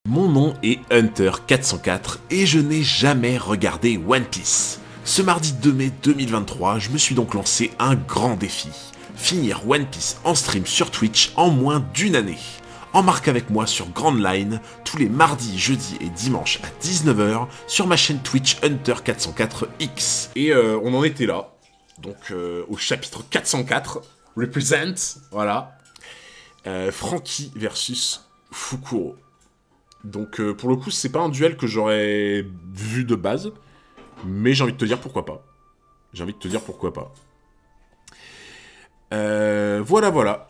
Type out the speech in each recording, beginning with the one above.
Mon nom est Hunter404 et je n'ai jamais regardé One Piece. Ce mardi 2 mai 2023, je me suis donc lancé un grand défi. Finir One Piece en stream sur Twitch en moins d'une année. Embarque avec moi sur Grand Line tous les mardis, jeudis et dimanches à 19 h sur ma chaîne Twitch Hunter404X. Et on en était là, donc au chapitre 404, Represent, voilà. Franky versus Fukuro. Donc pour le coup, c'est pas un duel que j'aurais vu de base, mais j'ai envie de te dire pourquoi pas. Voilà.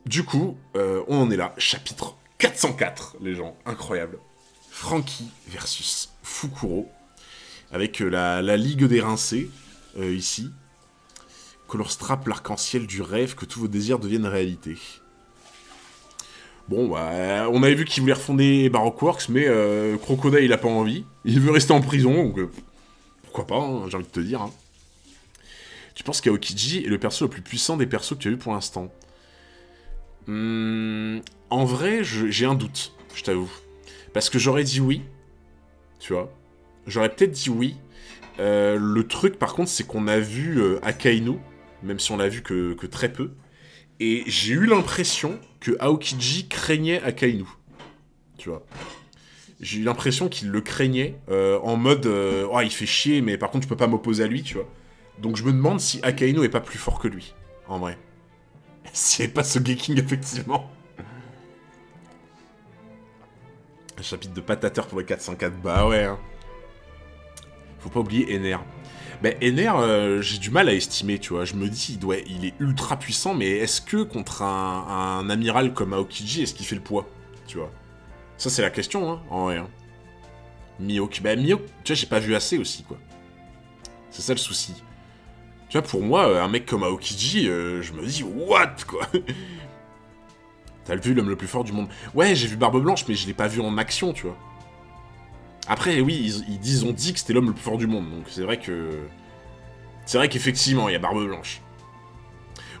Du coup, on en est là, chapitre 404, les gens, incroyable. Franky versus Fukuro, avec la Ligue des Rincés, ici. Color Strap, l'arc-en-ciel du rêve, que tous vos désirs deviennent réalité. Bon, bah, on avait vu qu'il voulait refonder Baroque Works, mais Crocodile, il a pas envie. Il veut rester en prison, donc pourquoi pas, hein, j'ai envie de te dire. Hein. Tu penses qu'Aokiji est le perso le plus puissant des persos que tu as vu pour l'instant? En vrai, j'ai un doute, je t'avoue. Parce que j'aurais dit oui, tu vois. J'aurais peut-être dit oui. Le truc, par contre, c'est qu'on a vu Akainu, même si on l'a vu que très peu. Et j'ai eu l'impression que Aokiji craignait Akainu. Tu vois. J'ai eu l'impression qu'il le craignait, en mode oh, il fait chier, mais par contre, je peux pas m'opposer à lui, tu vois. Donc je me demande si Akainu est pas plus fort que lui, en vrai. S'il n'y avait pas ce Geking, effectivement. Un chapitre de patateur pour le 404, bah ouais. Hein. Faut pas oublier Ener. Ben, Ener, j'ai du mal à estimer, tu vois. Je me dis, il est ultra puissant, mais est-ce que contre un amiral comme Aokiji, est-ce qu'il fait le poids, tu vois? Ça, c'est la question, hein, en vrai. Hein. Mihawk, ben Mihawk, tu vois, j'ai pas vu assez aussi, quoi. C'est ça le souci. Tu vois, pour moi, un mec comme Aokiji, je me dis, what, quoi? T'as vu l'homme le plus fort du monde? Ouais, j'ai vu Barbe Blanche, mais je l'ai pas vu en action, tu vois. Après, oui, ils ont dit que c'était l'homme le plus fort du monde, donc c'est vrai que... C'est vrai qu'effectivement, il y a Barbe Blanche.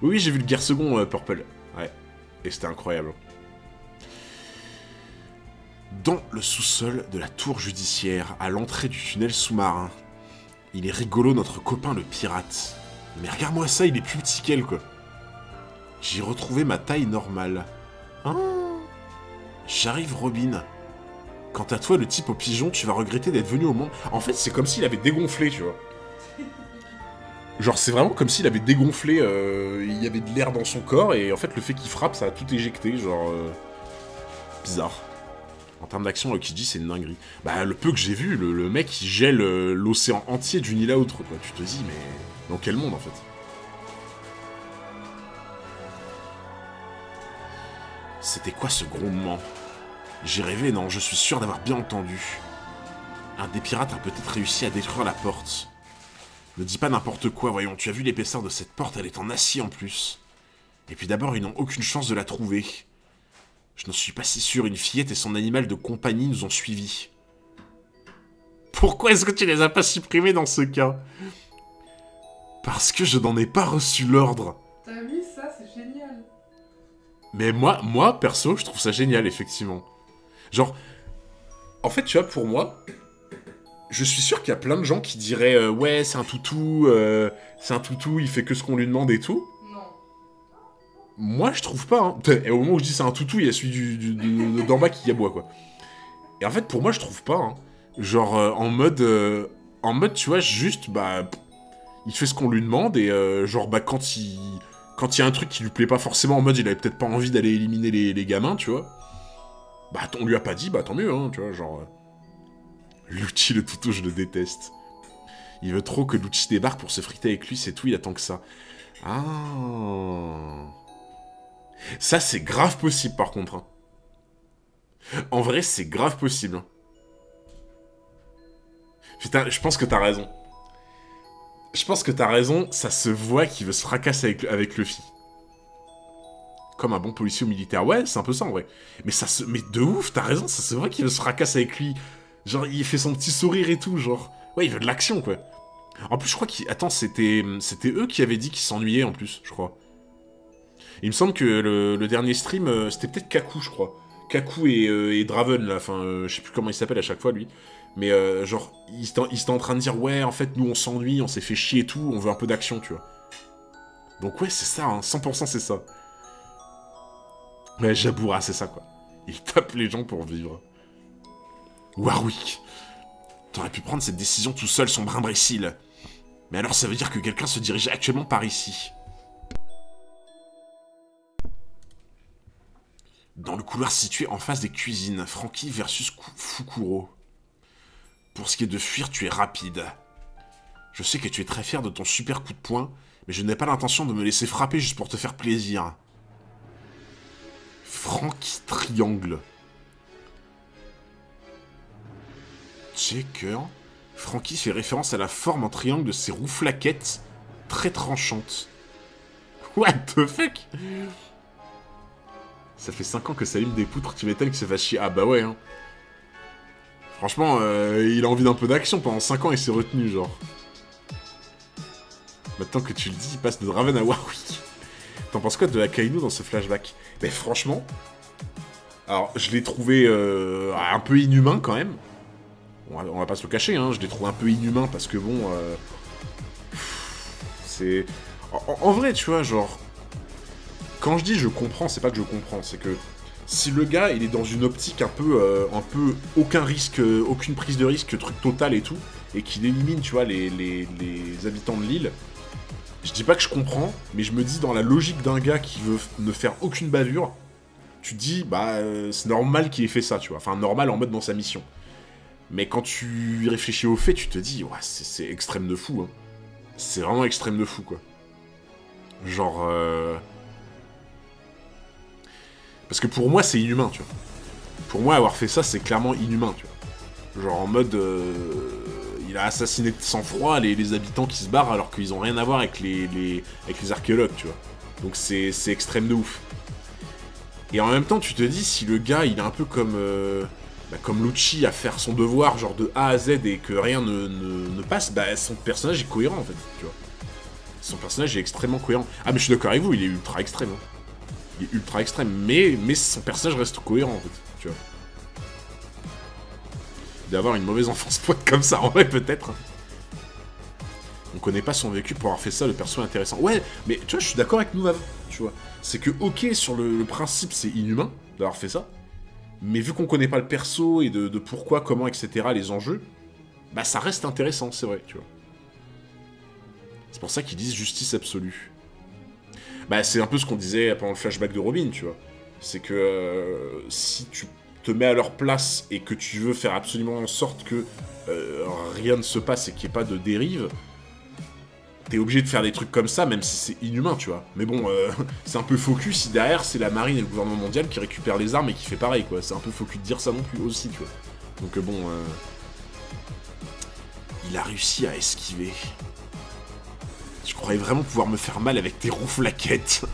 Oui, j'ai vu le Guerre Second Purple. Ouais, et c'était incroyable. Dans le sous-sol de la tour judiciaire, à l'entrée du tunnel sous-marin. Il est rigolo, notre copain le pirate. Mais regarde-moi ça, il est plus petit qu'elle, quoi. J'ai retrouvé ma taille normale. Ah. J'arrive, Robin. Quant à toi, le type au pigeon, tu vas regretter d'être venu au monde. En fait, c'est comme s'il avait dégonflé, tu vois. Genre, c'est vraiment comme s'il avait dégonflé, il y avait de l'air dans son corps, et en fait, le fait qu'il frappe, ça a tout éjecté, genre... Bizarre. En termes d'action, Aokiji, c'est une dinguerie. Bah, le peu que j'ai vu, le mec, il gèle l'océan entier d'une île à l'autre, quoi. Tu te dis, mais... Dans quel monde, en fait? C'était quoi, ce grondement? J'ai rêvé, non, je suis sûr d'avoir bien entendu. Un des pirates a peut-être réussi à détruire la porte. Ne dis pas n'importe quoi, voyons, tu as vu l'épaisseur de cette porte, elle est en acier en plus. Et puis d'abord, ils n'ont aucune chance de la trouver. Je n'en suis pas si sûr, une fillette et son animal de compagnie nous ont suivis. Pourquoi est-ce que tu les as pas supprimés dans ce cas? Parce que je n'en ai pas reçu l'ordre. T'as vu ça, c'est génial. Mais moi, perso, je trouve ça génial, effectivement. Genre, en fait, tu vois, pour moi, je suis sûr qu'il y a plein de gens qui diraient ouais, c'est un toutou, il fait que ce qu'on lui demande et tout. Non. Moi, je trouve pas, hein. Et au moment où je dis c'est un toutou, il y a celui d'en bas qui aboie, quoi. Et en fait, pour moi, je trouve pas, hein. Genre, en mode, tu vois, juste, bah, il fait ce qu'on lui demande, et genre, bah, quand il y a un truc qui lui plaît pas forcément, en mode, il avait peut-être pas envie d'aller éliminer les gamins, tu vois. Bah, on lui a pas dit, bah, tant mieux, hein, tu vois, genre... Lucci, le toutou, je le déteste. Il veut trop que Lucci débarque pour se friter avec lui, c'est tout, il attend que ça. Ah... Ça, c'est grave possible, par contre. Hein. En vrai, c'est grave possible. Hein. Putain, je pense que t'as raison. Ça se voit qu'il veut se fracasser avec Luffy. Comme un bon policier ou militaire. Ouais, c'est un peu ça, en vrai. Mais mais de ouf, t'as raison, ça se voit qu'il veut se fracasser avec lui. Genre, il fait son petit sourire et tout, genre... Ouais, il veut de l'action, quoi. En plus, je crois qu'il... Attends, c'était eux qui avaient dit qu'ils s'ennuyaient, en plus, je crois. Il me semble que le dernier stream, c'était peut-être Kaku, je crois, Kaku et Draven, là, enfin, je sais plus comment il s'appelle à chaque fois, lui. Mais genre, il était en train de dire, ouais, en fait, nous, on s'ennuie, on s'est fait chier et tout, on veut un peu d'action, tu vois. Donc ouais, c'est ça, hein, 100% c'est ça. Mais Jaboura, c'est ça, quoi. Il tape les gens pour vivre. Warwick. T'aurais pu prendre cette décision tout seul, son brin imbécile. Mais alors ça veut dire que quelqu'un se dirige actuellement par ici. Dans le couloir situé en face des cuisines, Franky versus Fukuro. Pour ce qui est de fuir, tu es rapide. Je sais que tu es très fier de ton super coup de poing, mais je n'ai pas l'intention de me laisser frapper juste pour te faire plaisir. Franky Triangle. Checker. Franky fait référence à la forme en triangle de ses roues flaquettes, très tranchantes. What the fuck? Ça fait 5 ans que ça allume des poutres, tu m'étonnes que ça va chier. Ah bah ouais, hein. Franchement, il a envie d'un peu d'action. Pendant 5 ans, il s'est retenu, genre. Maintenant que tu le dis, il passe de Draven à Warwick. T'en penses quoi de Akainu dans ce flashback? Mais franchement... Alors, je l'ai trouvé un peu inhumain, quand même. On va pas se le cacher, hein. Je l'ai trouvé un peu inhumain, parce que bon... c'est... En vrai, tu vois, genre... Quand je dis je comprends, c'est pas que je comprends, c'est que... Si le gars, il est dans une optique un peu aucun risque, aucune prise de risque, truc total et tout, et qu'il élimine, tu vois, les habitants de l'île, je dis pas que je comprends, mais je me dis, dans la logique d'un gars qui veut ne faire aucune bavure, tu te dis, bah, c'est normal qu'il ait fait ça, tu vois. Enfin, normal en mode dans sa mission. Mais quand tu réfléchis au fait, tu te dis, ouais, c'est extrême de fou, hein. C'est vraiment extrême de fou, quoi. Genre... Parce que pour moi, c'est inhumain, tu vois. Pour moi, avoir fait ça, c'est clairement inhumain, tu vois. Genre en mode... il a assassiné de sang-froid les habitants qui se barrent alors qu'ils ont rien à voir avec les archéologues, tu vois. Donc c'est extrême de ouf. Et en même temps, tu te dis, si le gars, il est un peu comme Lucci à faire son devoir, genre de A à Z, et que rien ne passe, bah son personnage est cohérent, en fait, tu vois. Son personnage est extrêmement cohérent. Ah, mais je suis d'accord avec vous, il est ultra extrême, hein. Il est ultra extrême, mais son personnage reste cohérent, en fait, tu vois. D'avoir une mauvaise enfance poète comme ça, en vrai, peut-être. On connaît pas son vécu pour avoir fait ça, le perso est intéressant. Ouais, mais tu vois, je suis d'accord avec nous, tu vois. C'est que, ok, sur le principe, c'est inhumain d'avoir fait ça, mais vu qu'on connaît pas le perso et de pourquoi, comment, etc., les enjeux, bah ça reste intéressant, c'est vrai, tu vois. C'est pour ça qu'ils disent justice absolue. Bah c'est un peu ce qu'on disait pendant le flashback de Robin, tu vois. C'est que si tu te mets à leur place et que tu veux faire absolument en sorte que rien ne se passe et qu'il n'y ait pas de dérive, t'es obligé de faire des trucs comme ça, même si c'est inhumain, tu vois. Mais bon, c'est un peu focus si derrière c'est la marine et le gouvernement mondial qui récupèrent les armes et qui fait pareil, quoi. C'est un peu focus de dire ça non plus aussi, tu vois. Donc bon, il a réussi à esquiver. Je croyais vraiment pouvoir me faire mal avec tes roues flaquettes.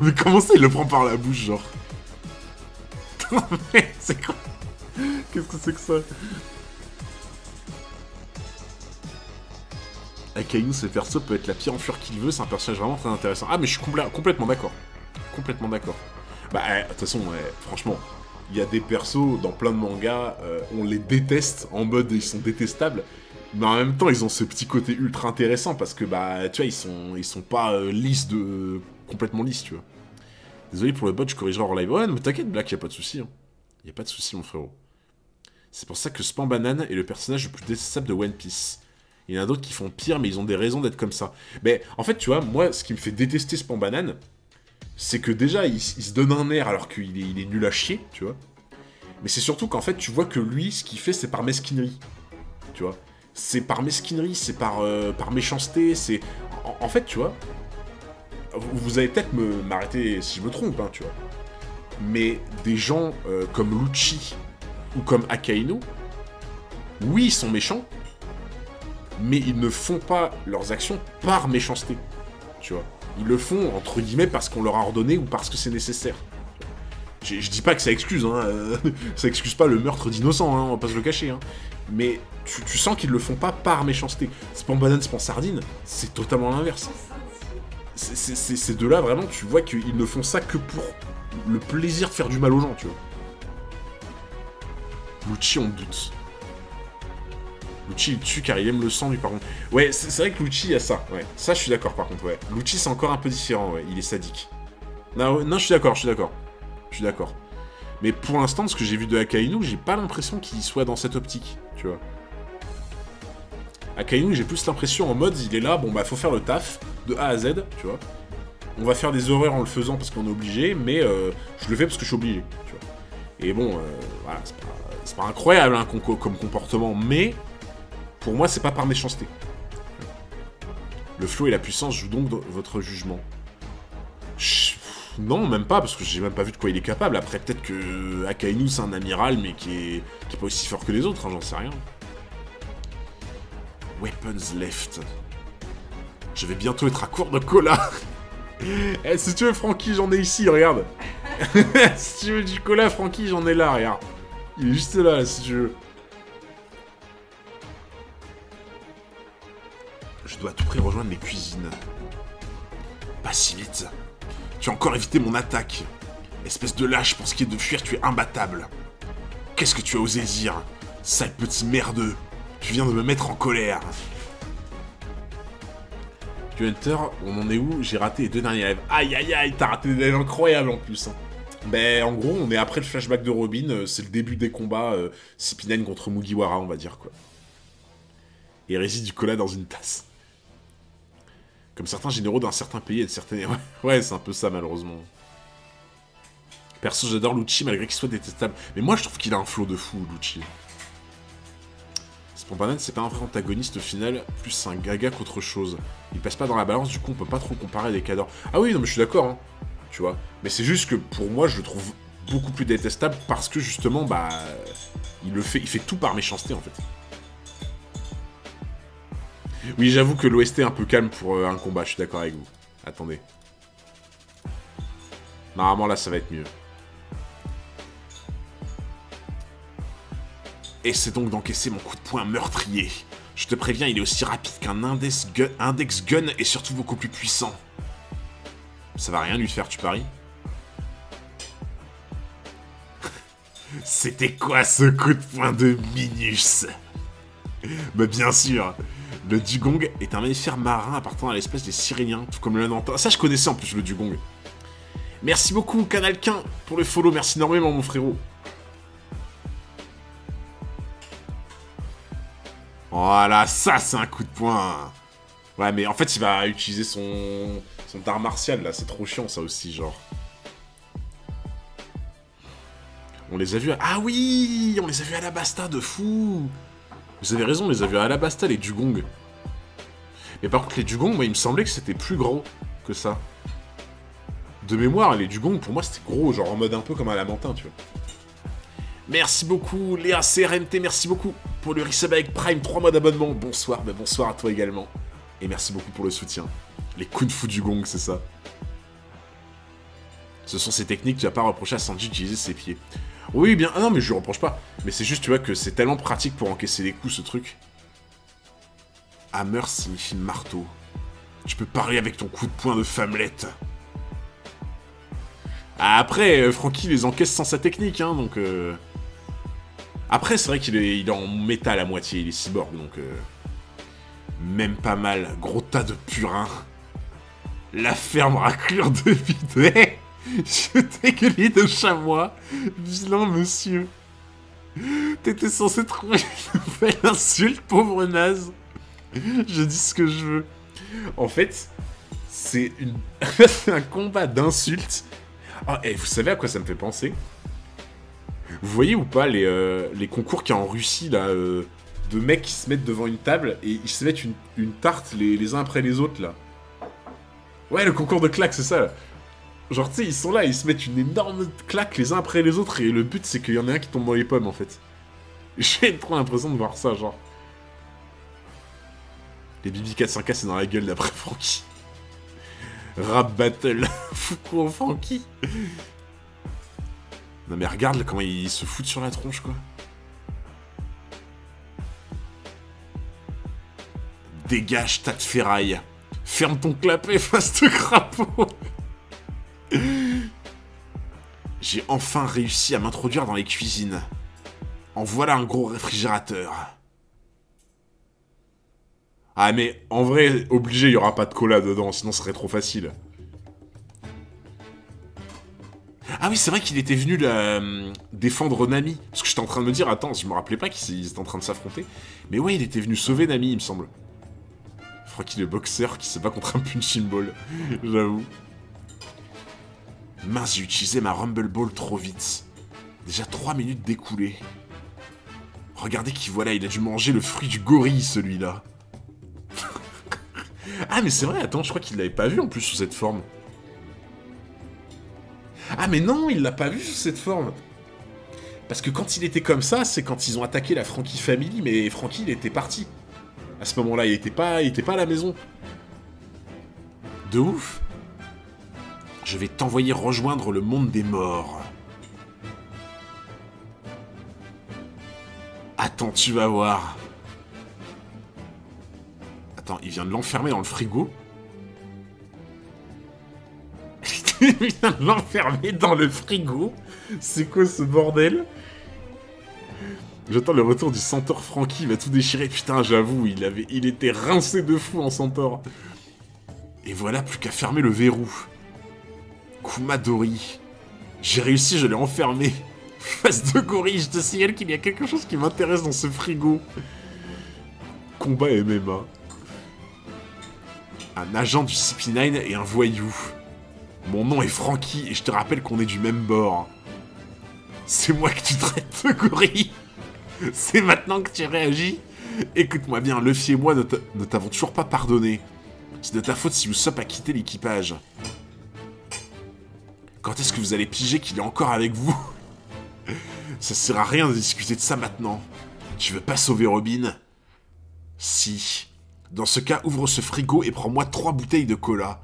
Mais comment ça, il le prend par la bouche, genre? Mais c'est quoi? Qu'est-ce que c'est que ça? Akainu, ce perso peut être la pire enflure qu'il veut, c'est un personnage vraiment très intéressant. Ah, mais je suis complètement d'accord. Complètement d'accord. Bah, de toute façon, franchement, il y a des persos dans plein de mangas, on les déteste, en mode ils sont détestables. Mais en même temps, ils ont ce petit côté ultra intéressant parce que, bah, tu vois, ils sont pas lisses complètement lisses, tu vois. Désolé pour le bot, je corrigerai hors live. Ouais, mais t'inquiète, Black, y a pas de souci. Hein. Y a pas de souci, mon frérot. C'est pour ça que Spam Banane est le personnage le plus détestable de One Piece. Il y en a d'autres qui font pire, mais ils ont des raisons d'être comme ça. Mais en fait, tu vois, moi, ce qui me fait détester Spam Banane, c'est que déjà, il se donne un air alors qu'il est nul à chier, tu vois. Mais c'est surtout qu'en fait, tu vois que lui, ce qu'il fait, c'est par mesquinerie. Tu vois. C'est par mesquinerie, c'est par méchanceté, c'est... En fait, tu vois, vous allez peut-être m'arrêter si je me trompe, hein, tu vois. Mais des gens comme Lucci ou comme Akainu, oui, ils sont méchants, mais ils ne font pas leurs actions par méchanceté, tu vois. Ils le font, entre guillemets, parce qu'on leur a ordonné ou parce que c'est nécessaire. Je dis pas que ça excuse, hein, ça excuse pas le meurtre d'innocents, hein, on va pas se le cacher, hein. Mais tu sens qu'ils le font pas par méchanceté. Spam Banane, Spam Sardine, c'est totalement l'inverse. Ces deux-là, vraiment, tu vois qu'ils ne font ça que pour le plaisir de faire du mal aux gens, tu vois. Lucci, on doute. Lucci, il tue car il aime le sang, lui, par contre. Ouais, c'est vrai que Lucci, il y a ça, ouais. Ça, je suis d'accord, par contre, ouais. Lucci, c'est encore un peu différent, ouais. Il est sadique. Non, non, je suis d'accord, je suis d'accord. Je suis d'accord. Mais pour l'instant, ce que j'ai vu de Akainu, j'ai pas l'impression qu'il soit dans cette optique, tu vois. Akainu, j'ai plus l'impression en mode, il est là, bon bah faut faire le taf, de A à Z, tu vois. On va faire des horreurs en le faisant parce qu'on est obligé, mais je le fais parce que je suis obligé, tu vois. Et bon, voilà, c'est pas incroyable hein, comme comportement, mais pour moi, c'est pas par méchanceté. Le flow et la puissance jouent donc votre jugement. Non, même pas, parce que j'ai même pas vu de quoi il est capable. Après, peut-être que Akainu, c'est un amiral, mais qui est pas aussi fort que les autres, hein, j'en sais rien. Weapons left. Je vais bientôt être à court de cola. Eh, si tu veux, Francky, j'en ai ici, regarde. Si tu veux du cola, Francky, j'en ai là, regarde. Il est juste là, si tu veux. Je dois à tout prix rejoindre les cuisines. Pas si vite. Tu as encore évité mon attaque. Espèce de lâche, pour ce qui est de fuir, tu es imbattable. Qu'est-ce que tu as osé dire, sale petit merdeux. Tu viens de me mettre en colère. Hunter, on en est où? J'ai raté les 2 derniers lives. Aïe aïe aïe, t'as raté des lives incroyables en plus. Hein. Ben, en gros, on est après le flashback de Robin, c'est le début des combats CP9 contre Mugiwara, on va dire, quoi. Hérésie du cola dans une tasse. Comme certains généraux d'un certain pays et de certaines... Ouais, c'est un peu ça, malheureusement. Perso, j'adore Lucci, malgré qu'il soit détestable. Mais moi, je trouve qu'il a un flow de fou, Lucci. Spambanan, c'est pas un vrai antagoniste au final, plus un gaga qu'autre chose. Il passe pas dans la balance, du coup, on peut pas trop comparer des cadors. Ah oui, non, mais je suis d'accord, hein. Tu vois. Mais c'est juste que, pour moi, je le trouve beaucoup plus détestable parce que, justement, bah... il fait tout par méchanceté, en fait. Oui, j'avoue que l'OST est un peu calme pour un combat, je suis d'accord avec vous. Attendez. Normalement, là, ça va être mieux. Essaie donc d'encaisser mon coup de poing meurtrier. Je te préviens, il est aussi rapide qu'un index gun et surtout beaucoup plus puissant. Ça va rien lui faire, tu paries? C'était quoi ce coup de poing de Minus? Bah bien sûr. Le dugong est un mammifère marin appartenant à l'espèce des Siréniens, tout comme le Nantin. Ça, je connaissais en plus, le dugong. Merci beaucoup, Canalquin, pour le follow. Merci énormément, mon frérot. Voilà, ça, c'est un coup de poing. Ouais, mais en fait, il va utiliser son art martial, là. C'est trop chiant, ça aussi, genre. On les a vus à... Ah oui, on les a vus à Alabasta, de fou. Vous avez raison, on les a vus à Alabasta, les dugongs. Mais par contre, les dugongs, moi, il me semblait que c'était plus gros que ça. De mémoire, les dugongs, pour moi, c'était gros, genre en mode un peu comme un lamentin, tu vois. Merci beaucoup, Léa CRMT, merci beaucoup pour le resub avec Prime, 3 mois d'abonnement. Bonsoir, mais bonsoir à toi également. Et merci beaucoup pour le soutien. Les kung-fu dugong, c'est ça. Ce sont ces techniques, tu vas pas reprocher à Sanji d'utiliser ses pieds. Oui, bien, ah non, mais je lui reproche pas. Mais c'est juste, tu vois, que c'est tellement pratique pour encaisser les coups, ce truc. Hammer signifie marteau. Tu peux parler avec ton coup de poing de femmelette. Après, Francky les encaisse sans sa technique, hein, donc... Après, c'est vrai qu'il est en métal à moitié, il est cyborg, donc... Même pas mal. Gros tas de purin. La ferme raclure de bidet. Je t'ai de chamois. Vilain monsieur. T'étais censé trouver une nouvelle insulte, pauvre naze. Je dis ce que je veux. En fait, c'est un combat d'insultes. Ah, et vous savez à quoi ça me fait penser? Vous voyez ou pas les concours qu'il y a en Russie, là, de mecs qui se mettent devant une table et ils se mettent une tarte les uns après les autres, là. Ouais, le concours de claques, c'est ça, là. Genre, tu sais, ils sont là, ils se mettent une énorme claque les uns après les autres et le but, c'est qu'il y en ait un qui tombe dans les pommes, en fait. J'ai trop l'impression de voir ça, genre. Les Bibi 405K, c'est dans la gueule d'après Francky. Rap battle. Foucault Francky. Non mais regarde comment ils se foutent sur la tronche, quoi. Dégage, tas de ferraille. Ferme ton clapet, face de crapaud. J'ai enfin réussi à m'introduire dans les cuisines. En voilà un gros réfrigérateur. Ah mais en vrai, obligé, il n'y aura pas de cola dedans, sinon ce serait trop facile. Ah oui, c'est vrai qu'il était venu défendre Nami. Parce que j'étais en train de me dire, attends, je me rappelais pas qu'ils étaient en train de s'affronter. Mais ouais, il était venu sauver Nami, il me semble. Francky le boxeur qui se bat contre un punching ball. J'avoue. Mince, j'ai utilisé ma Rumble Ball trop vite. Déjà 3 minutes découlées. Regardez qui voilà, il a dû manger le fruit du gorille, celui-là. Ah mais c'est vrai, attends, je crois qu'il l'avait pas vu en plus sous cette forme. Ah mais non, il l'a pas vu sous cette forme. Parce que quand il était comme ça, c'est quand ils ont attaqué la Franky Family, mais Franky il était parti. À ce moment-là, il était pas à la maison. De ouf. Je vais t'envoyer rejoindre le monde des morts. Attends, tu vas voir. Attends, il vient de l'enfermer dans le frigo. Il vient de l'enfermer dans le frigo. C'est quoi ce bordel? J'attends le retour du centaure Franky, il va tout déchirer. Putain, j'avoue, il était rincé de fou en centaure. Et voilà, plus qu'à fermer le verrou. Kumadori. J'ai réussi, je l'ai enfermé. Face de gorille, je te signale qu'il y a quelque chose qui m'intéresse dans ce frigo. Combat MMA. Un agent du CP9 et un voyou. Mon nom est Franky et je te rappelle qu'on est du même bord. C'est moi que tu traites de gorille. C'est maintenant que tu réagis. Écoute-moi bien, Luffy et moi ne t'avons toujours pas pardonné. C'est de ta faute si Usopp a quitté l'équipage. Quand est-ce que vous allez piger qu'il est encore avec vous? Ça sert à rien de discuter de ça maintenant. Tu veux pas sauver Robin? Si. Dans ce cas, ouvre ce frigo et prends-moi 3 bouteilles de cola.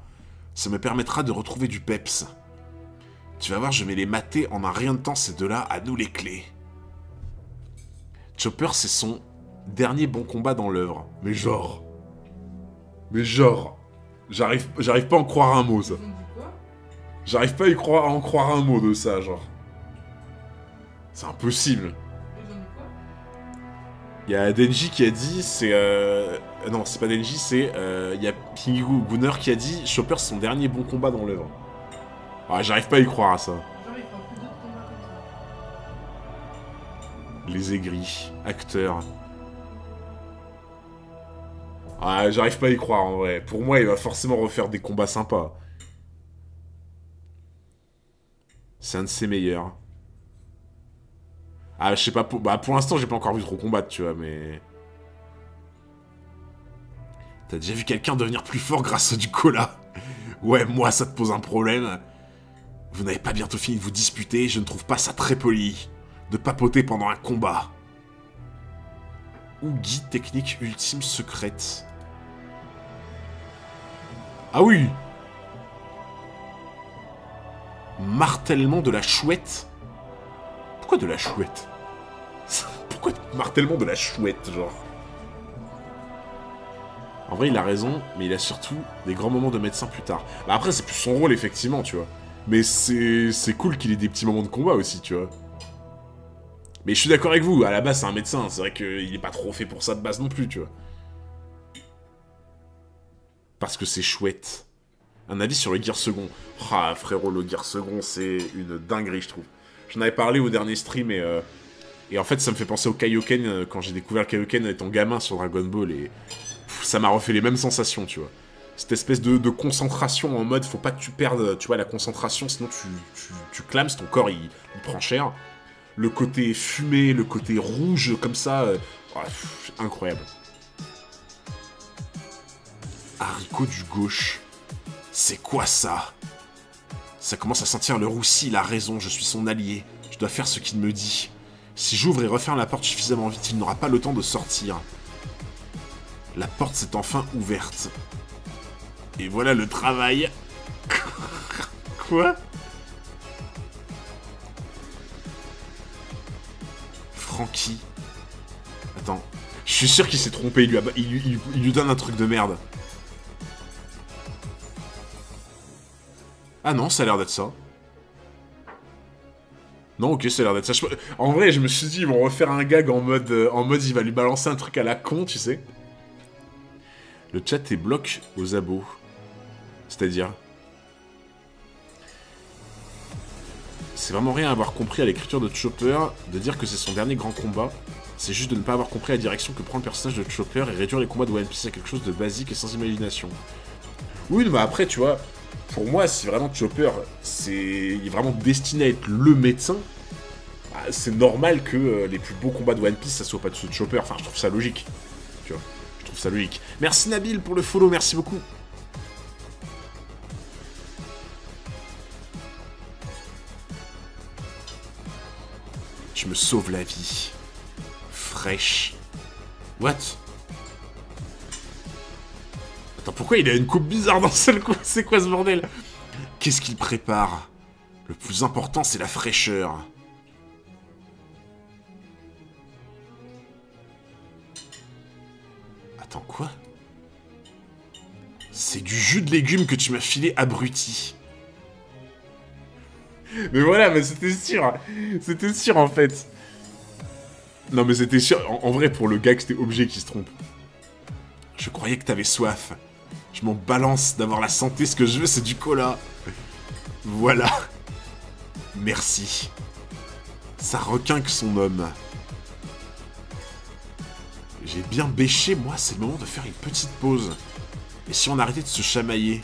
Ça me permettra de retrouver du peps. Tu vas voir, je vais les mater en un rien de temps, ces deux-là, à nous les clés. Chopper, c'est son dernier bon combat dans l'œuvre. Mais genre... J'arrive pas à en croire un mot, ça. J'arrive pas à en croire un mot de ça, genre. C'est impossible. Il y a Denji qui a dit, c'est... Non, c'est pas Denji, c'est... Il y a Pingu Gunner qui a dit, Chopper, c'est son dernier bon combat dans l'œuvre. Ah, j'arrive pas à y croire à ça. Les aigris, acteurs. Ah, j'arrive pas à y croire en vrai. Pour moi, il va forcément refaire des combats sympas. C'est un de ses meilleurs. Ah, je sais pas, pour l'instant, j'ai pas encore vu trop combattre, tu vois, mais... T'as déjà vu quelqu'un devenir plus fort grâce à du cola? Ouais, moi, ça te pose un problème. Vous n'avez pas bientôt fini de vous disputer, je ne trouve pas ça très poli. De papoter pendant un combat. Ou guide technique ultime secrète. Ah oui! Martèlement de la chouette. Pourquoi de la chouette? Pourquoi martèlement de la chouette, genre? En vrai, il a raison, mais il a surtout des grands moments de médecin plus tard. Bah après, c'est plus son rôle, effectivement, tu vois. Mais c'est cool qu'il ait des petits moments de combat aussi, tu vois. Mais je suis d'accord avec vous, à la base, c'est un médecin. C'est vrai qu'il est pas trop fait pour ça de base non plus, tu vois. Parce que c'est chouette. Un avis sur le Gear second. Ah, frérot, le Gear second, c'est une dinguerie, je trouve. J'en avais parlé au dernier stream et en fait, ça me fait penser au Kaioken quand j'ai découvert le Kaioken étant gamin sur Dragon Ball et ça m'a refait les mêmes sensations, tu vois. Cette espèce de concentration en mode, faut pas que tu perdes, tu vois, la concentration, sinon tu clames, ton corps il prend cher. Le côté fumé, le côté rouge comme ça, incroyable. Haricot du gauche. C'est quoi ça? Ça commence à sentir le roussi, il a raison, je suis son allié. Je dois faire ce qu'il me dit. Si j'ouvre et referme la porte suffisamment vite, il n'aura pas le temps de sortir. La porte s'est enfin ouverte. Et voilà le travail. Quoi? Franky. Attends. Je suis sûr qu'il s'est trompé, il lui donne un truc de merde. Ah non, ça a l'air d'être ça. Non, ok, ça a l'air d'être ça. En vrai, je me suis dit, ils vont refaire un gag en mode il va lui balancer un truc à la con, tu sais. Le chat est bloc aux abos. C'est-à-dire... C'est vraiment rien à avoir compris à l'écriture de Chopper, de dire que c'est son dernier grand combat. C'est juste de ne pas avoir compris la direction que prend le personnage de Chopper et réduire les combats de One Piece à quelque chose de basique et sans imagination. Oui, mais après, tu vois, pour moi, si vraiment Chopper, il est vraiment destiné à être le médecin, bah, c'est normal que les plus beaux combats de One Piece, ça soit pas de ceux de Chopper. Enfin, je trouve ça logique. Tu vois, je trouve ça logique. Merci Nabil pour le follow, merci beaucoup. Tu me sauves la vie. Fraîche. What? Attends, pourquoi il a une coupe bizarre d'un seul coup? C'est quoi ce bordel? Qu'est-ce qu'il prépare? Le plus important, c'est la fraîcheur. Attends, quoi? C'est du jus de légumes que tu m'as filé, abruti. Mais voilà, mais c'était sûr. C'était sûr, en fait. Non, mais c'était sûr. En vrai, pour le gars, c'était objet qui se trompe. Je croyais que t'avais soif. Je m'en balance d'avoir la santé. Ce que je veux, c'est du cola. Voilà. Merci. Ça requinque son homme. J'ai bien bêché, moi, c'est le moment de faire une petite pause. Et si on arrêtait de se chamailler?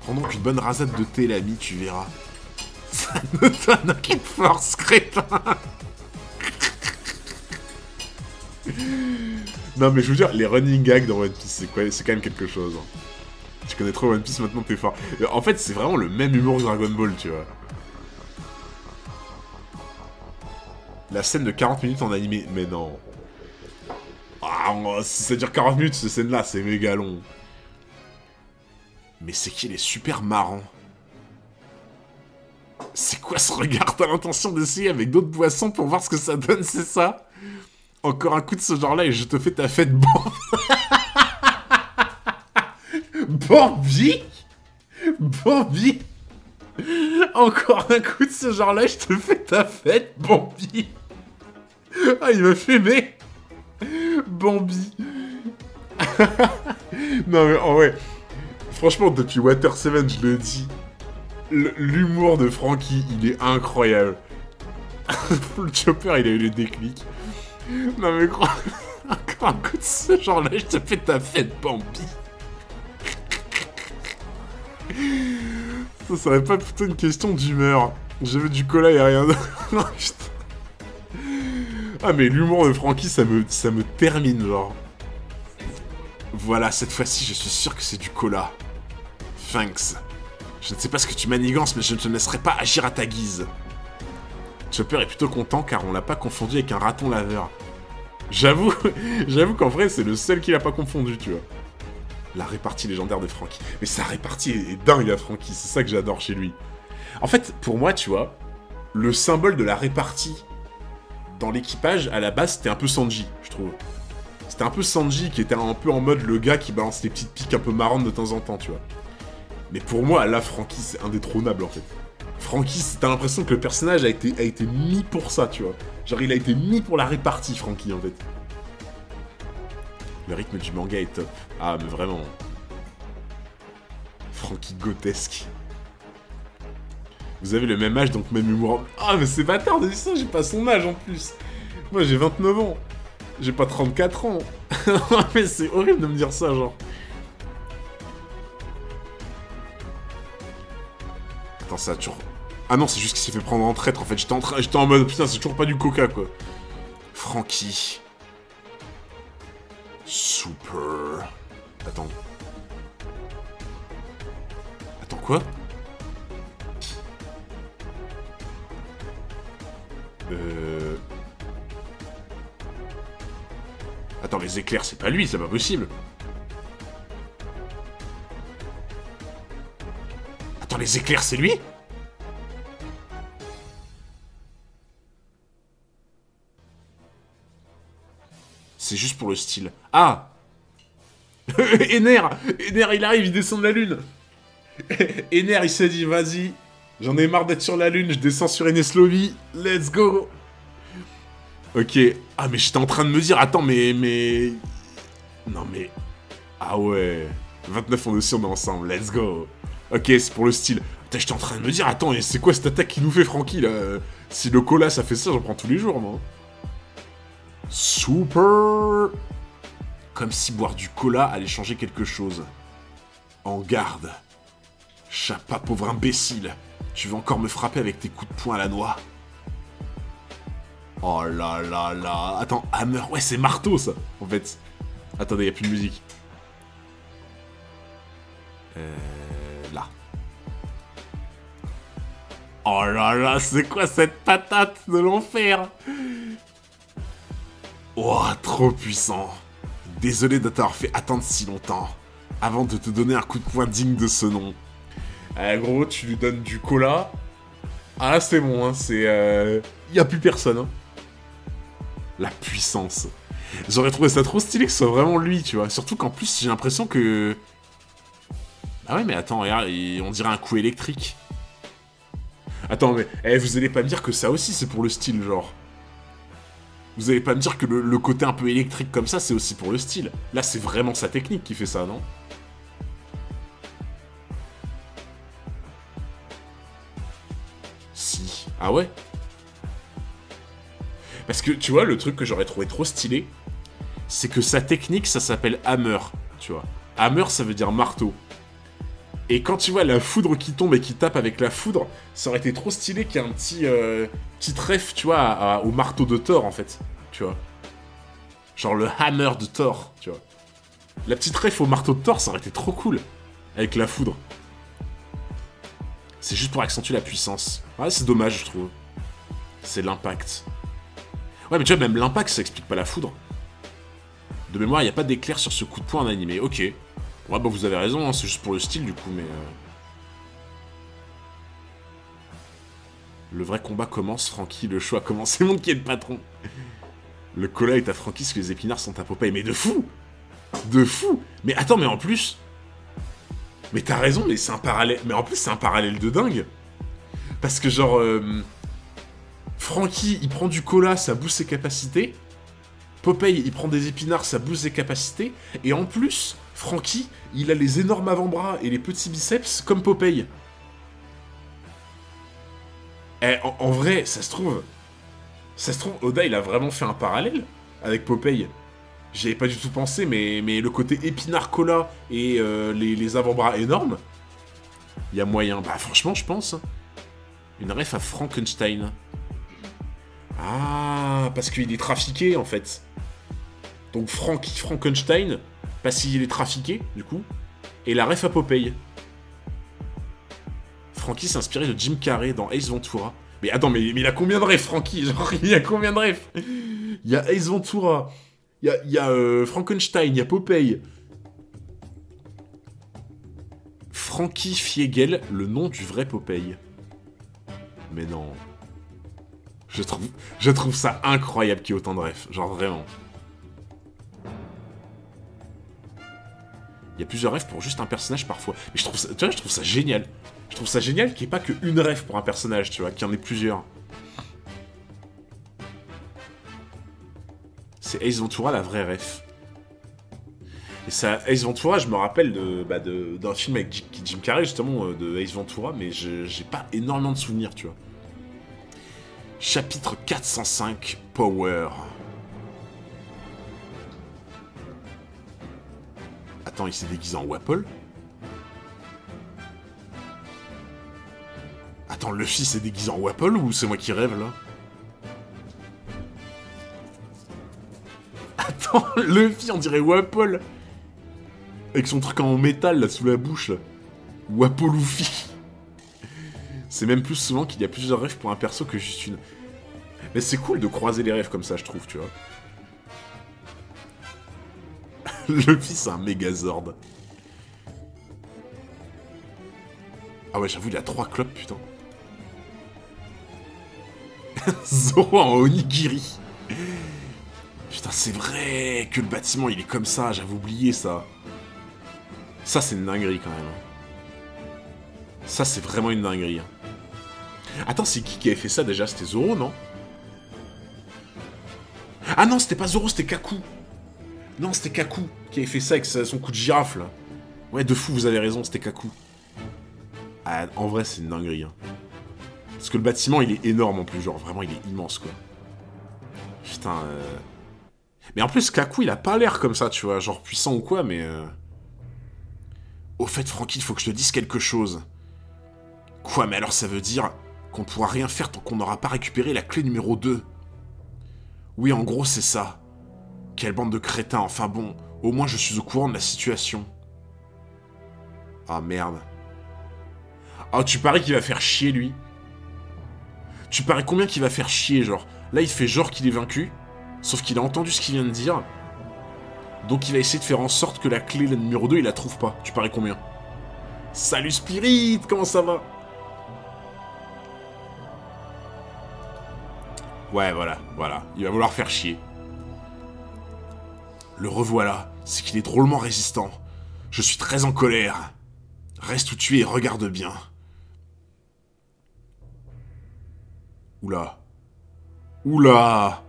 Prends donc une bonne rasade de thé, l'ami, tu verras. Ça ne donne aucune force, crétin. Non, mais je veux dire, les running gags dans One Piece, c'est quand même quelque chose. Tu connais trop One Piece, maintenant t'es fort. En fait, c'est vraiment le même humour que Dragon Ball, tu vois. La scène de 40 minutes en animé, mais non. Ah, si ça dure 40 minutes, cette scène-là, c'est méga long. Mais c'est qu'il est super marrant. C'est quoi ce regard? T'as l'intention d'essayer avec d'autres boissons pour voir ce que ça donne, c'est ça? Encore un coup de ce genre-là et je te fais ta fête, Bambi. Bambi. Encore un coup de ce genre-là et je te fais ta fête, Bambi. Ah, il m'a fumé. Bambi. Non mais en vrai, franchement, depuis Water 7, je le dis, l'humour de Franky, il est incroyable. Le Chopper, il a eu le déclic. Non mais crois... Encore un coup de ce genre-là, je te fais ta fête, Bambi. Ça serait pas plutôt une question d'humeur. Je veux du cola et rien d'autre. Non, putain. Ah mais l'humour de Franky, ça me termine, genre. Voilà, cette fois-ci, je suis sûr que c'est du cola. Thanks. Je ne sais pas ce que tu manigances, mais je ne te laisserai pas agir à ta guise. Chopper est plutôt content car on l'a pas confondu avec un raton laveur. J'avoue qu'en vrai, c'est le seul qui l'a pas confondu, tu vois. La répartie légendaire de Franky. Mais sa répartie est dingue à Franky, c'est ça que j'adore chez lui. En fait, pour moi, tu vois, le symbole de la répartie dans l'équipage, à la base, c'était un peu Sanji, je trouve. C'était un peu Sanji qui était un peu en mode le gars qui balance les petites piques un peu marrantes de temps en temps, tu vois. Mais pour moi, là, Franky, c'est indétrônable, en fait. Franky, t'as l'impression que le personnage a été mis pour ça, tu vois. Genre, il a été mis pour la répartie, Franky, en fait. Le rythme du manga est top. Ah, mais vraiment. Franky grotesque. Vous avez le même âge, donc même humour. Ah, mais c'est bâtard de dire ça, j'ai pas son âge, en plus. Moi, j'ai 29 ans. J'ai pas 34 ans. Mais c'est horrible de me dire ça, genre. Attends, ça a toujours... Ah non, c'est juste qu'il s'est fait prendre en traître, en fait. J'étais en mode, putain, c'est toujours pas du coca, quoi. Franky. Super. Attends. Attends, quoi? Attends, les éclairs, c'est pas lui, c'est pas possible. Attends, les éclairs, c'est lui? C'est juste pour le style. Ah. Ener, il arrive, il descend de la lune. Ener, il s'est dit, vas-y, J'en ai marre d'être sur la lune, je descends sur Eneslovi. Let's go. Ok. Ah, mais j'étais en train de me dire, attends, mais... Non, mais... Ah ouais. 29, on est aussi, on est ensemble. Let's go. Ok, c'est pour le style. Putain, j'étais en train de me dire, attends, c'est quoi cette attaque qui nous fait Franky, là? Si le cola, ça fait ça, j'en prends tous les jours, moi. Super. Comme si boire du cola allait changer quelque chose. En garde. Chapa, pauvre imbécile. Tu veux encore me frapper avec tes coups de poing à la noix? Oh là là là. Attends, hammer. Ouais, c'est marteau, ça, en fait. Attendez, y a plus de musique. Là. Oh là là, c'est quoi cette patate de l'enfer? Oh, trop puissant. Désolé de t'avoir fait attendre si longtemps. Avant de te donner un coup de poing digne de ce nom. Gros, tu lui donnes du cola. Ah là, c'est bon, hein, c'est... Y a plus personne, hein. La puissance. J'aurais trouvé ça trop stylé que ce soit vraiment lui, tu vois. Surtout qu'en plus, j'ai l'impression que... Ah ouais, mais attends, regarde, on dirait un coup électrique. Attends, mais vous allez pas me dire que ça aussi, c'est pour le style, genre. Vous allez pas me dire que le côté un peu électrique comme ça, c'est aussi pour le style. Là, c'est vraiment sa technique qui fait ça, non? Si. Ah ouais? Parce que, tu vois, le truc que j'aurais trouvé trop stylé, c'est que sa technique, ça s'appelle hammer, tu vois. Hammer, ça veut dire marteau. Et quand tu vois la foudre qui tombe et qui tape avec la foudre, ça aurait été trop stylé qu'il y ait un petit trèfle, tu vois, au marteau de Thor, en fait. Tu vois. Genre le hammer de Thor, tu vois. La petite trèfle au marteau de Thor, ça aurait été trop cool. Avec la foudre. C'est juste pour accentuer la puissance. Ouais, c'est dommage, je trouve. C'est l'impact. Ouais, mais tu vois, même l'impact, ça explique pas la foudre. De mémoire, il n'y a pas d'éclair sur ce coup de poing en animé. Ok. Ouais, bah vous avez raison, hein, c'est juste pour le style, du coup, mais... Le vrai combat commence, Franky, le choix commence. C'est mon qui est le patron. Le cola est à Franky, parce que les épinards sont à Popeye. Mais de fou! De fou! Mais attends, mais en plus... Mais t'as raison, mais c'est un parallèle... Mais en plus, c'est un parallèle de dingue. Parce que genre... Franky, il prend du cola, ça booste ses capacités. Popeye, il prend des épinards, ça booste ses capacités. Et en plus, Franky, il a les énormes avant-bras et les petits biceps comme Popeye. En vrai, ça se trouve, Oda, il a vraiment fait un parallèle avec Popeye. J'y avais pas du tout pensé, mais le côté épinard cola et les avant-bras énormes, il y a moyen. Bah franchement, je pense. Une ref à Frankenstein. Ah, parce qu'il est trafiqué, en fait. Donc Frankenstein, parce qu'il est trafiqué, du coup. Et la ref à Popeye. Franky s'est inspiré de Jim Carrey dans Ace Ventura. Mais attends, mais il a combien de refs, Franky? Genre, il y a combien de refs? Il y a Ace Ventura, il y a Frankenstein, il y a Popeye. Franky Fiegel, le nom du vrai Popeye. Mais non. Je trouve ça incroyable qu'il y ait autant de refs. Genre, vraiment. Il y a plusieurs refs pour juste un personnage parfois. Mais je trouve ça, tu vois, je trouve ça génial. Je trouve ça génial qu'il n'y ait pas qu'une ref pour un personnage, tu vois, qu'il y en ait plusieurs. C'est Ace Ventura, la vraie ref. Et ça, Ace Ventura, je me rappelle d'un film avec Jim Carrey, justement, de Ace Ventura, mais j'ai pas énormément de souvenirs, tu vois. Chapitre 405, Power. Attends, il s'est déguisé en Wapol? Attends, Luffy s'est déguisé en Wapol ou c'est moi qui rêve, là? Attends, Luffy, on dirait Wapol. Avec son truc en métal, là, sous la bouche, là. Wapol Luffy. C'est même plus souvent qu'il y a plusieurs rêves pour un perso que juste une. Mais c'est cool de croiser les rêves comme ça, je trouve, tu vois. Luffy, c'est un Megazord. Ah ouais, j'avoue, il a 3 clopes, putain. Zoro en onigiri. Putain, c'est vrai que le bâtiment, il est comme ça, j'avais oublié ça. Ça, c'est une dinguerie, quand même. Ça, c'est vraiment une dinguerie. Attends, c'est qui avait fait ça déjà? C'était Zoro, non? Ah non, c'était pas Zoro, c'était Kaku. Non, c'était Kaku qui avait fait ça avec son coup de girafe, là. Ouais, de fou, vous avez raison, c'était Kaku. Ah, en vrai, c'est une dinguerie, hein. Parce que le bâtiment, il est énorme, en plus, genre, vraiment, il est immense, quoi. Putain, Mais en plus, Kaku, il a pas l'air comme ça, tu vois, genre puissant ou quoi, mais... Au fait, Franky, il faut que je te dise quelque chose. Quoi, mais alors ça veut dire qu'on pourra rien faire tant qu'on n'aura pas récupéré la clé numéro 2. Oui, en gros, c'est ça. Quelle bande de crétins, enfin bon, au moins je suis au courant de la situation. Ah, merde. Ah, tu paries qu'il va faire chier, lui? Tu paries combien qu'il va faire chier, genre? Là, il fait genre qu'il est vaincu, sauf qu'il a entendu ce qu'il vient de dire. Donc il va essayer de faire en sorte que la clé numéro 2, il la trouve pas. Tu paries combien? Salut Spirit, comment ça va? Ouais, voilà. Il va vouloir faire chier. Le revoilà, c'est qu'il est drôlement résistant. Je suis très en colère. Reste où tu es et regarde bien. Oula. Oula,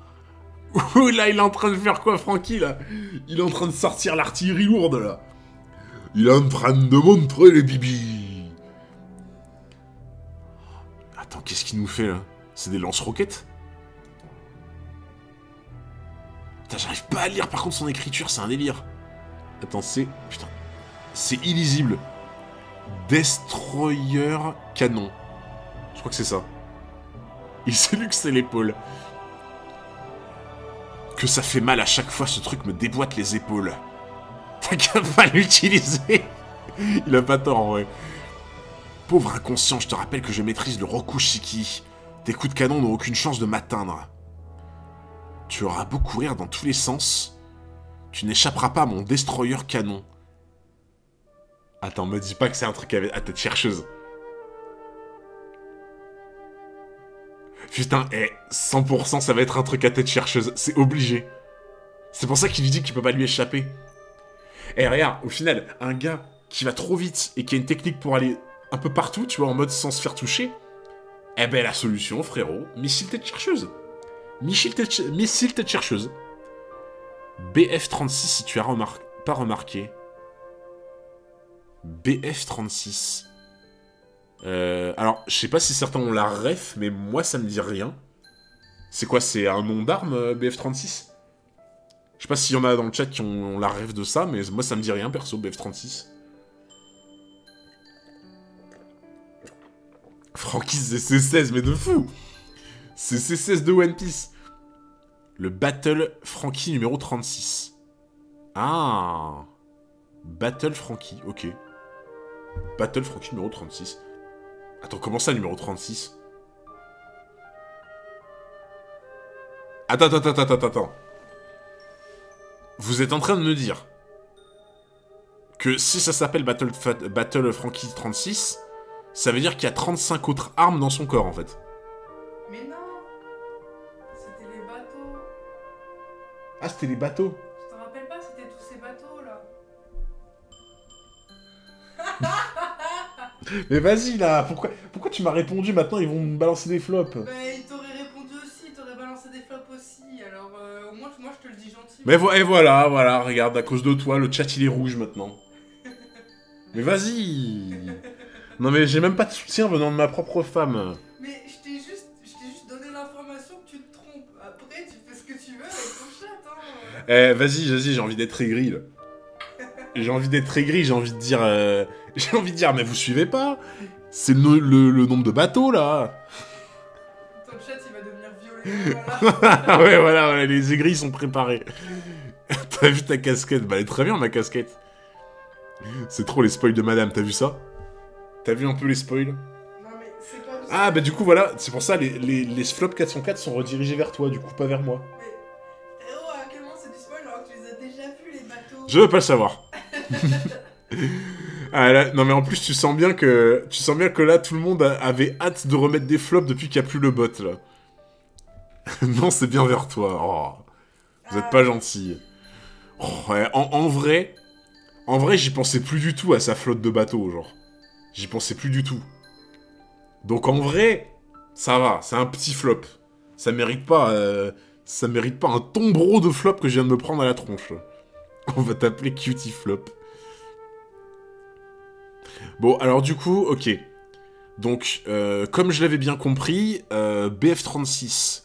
il est en train de faire quoi, Franky, là? Il est en train de sortir l'artillerie lourde, là. Il est en train de montrer les bibis. Attends, qu'est-ce qu'il nous fait, là? C'est des lance-roquettes? Putain, j'arrive pas à lire, par contre, son écriture, c'est un délire. Attends, c'est... Putain. C'est illisible. Destroyer canon. Je crois que c'est ça. Il s'est luxé l'épaule. Que ça fait mal à chaque fois, ce truc me déboîte les épaules. T'as qu'à pas l'utiliser. Il a pas tort, en vrai. Pauvre inconscient, je te rappelle que je maîtrise le Rokushiki. Tes coups de canon n'ont aucune chance de m'atteindre. Tu auras beau courir dans tous les sens, tu n'échapperas pas à mon destroyer canon. Attends, me dis pas que c'est un truc à tête chercheuse. Putain, 100% ça va être un truc à tête chercheuse, c'est obligé. C'est pour ça qu'il lui dit qu'il peut pas lui échapper. Regarde, au final, un gars qui va trop vite et qui a une technique pour aller un peu partout, tu vois, en mode sans se faire toucher, la solution, frérot, missile tête chercheuse. Missile tête chercheuse. BF36, si tu as pas remarqué. BF36. Alors, je sais pas si certains ont la ref, mais moi, ça me dit rien. C'est quoi, c'est un nom d'arme, BF36? Je sais pas s'il y en a dans le chat qui ont la ref de ça, mais moi, ça me dit rien, perso, BF36. Franky, c'est C16, mais de fou! C'est C16 de One Piece. Le Battle Franky numéro 36. Ah! Battle Franky, ok. Battle Franky numéro 36. Attends, comment ça, numéro 36? Attends. Vous êtes en train de me dire que si ça s'appelle Battle Franky 36, ça veut dire qu'il y a 35 autres armes dans son corps, en fait. Mais non! C'était les bateaux. Ah, c'était les bateaux. Je te rappelle pas, c'était tous ces bateaux, là. Mais vas-y, là, pourquoi tu m'as répondu maintenant, ils vont me balancer des flops? Bah, il t'aurait répondu aussi, il t'aurait balancé des flops aussi, alors au moins moi je te le dis gentil. Mais et voilà, regarde, à cause de toi, le chat il est rouge maintenant. Mais vas-y. Non mais j'ai même pas de soutien venant de ma propre femme. Mais je t'ai juste donné l'information que tu te trompes. Après, tu fais ce que tu veux avec ton chat, hein. Vas-y, j'ai envie d'être aigri, là. J'ai envie d'être aigri, j'ai envie de dire, mais vous suivez pas? C'est le nombre de bateaux, là. Ton chat, il va devenir violet. Ouais, voilà, les aigris sont préparés. T'as vu ta casquette? Bah, elle est très bien, ma casquette. C'est trop les spoils de madame, t'as vu ça? T'as vu un peu les spoils? Non, mais c'est pas possible. Ah, bah du coup, voilà, c'est pour ça, les flops 404 sont redirigés vers toi, du coup, pas vers moi. Mais, frérot, à quel moment c'est du spoil alors que tu les as déjà vus, les bateaux? Je veux pas le savoir. Ah, là, non mais en plus tu sens bien que là tout le monde avait hâte de remettre des flops depuis qu'il n'y a plus le bot là. Non, c'est bien vers toi. Oh, vous êtes pas gentil. Oh, ouais, en vrai j'y pensais plus du tout à sa flotte de bateaux, genre. J'y pensais plus du tout. Donc en vrai, Ça va, c'est un petit flop. Ça mérite pas un tombereau de flop que je viens de me prendre à la tronche. On va t'appeler Cutie Flop. Bon, alors du coup, ok. Donc, comme je l'avais bien compris, BF-36,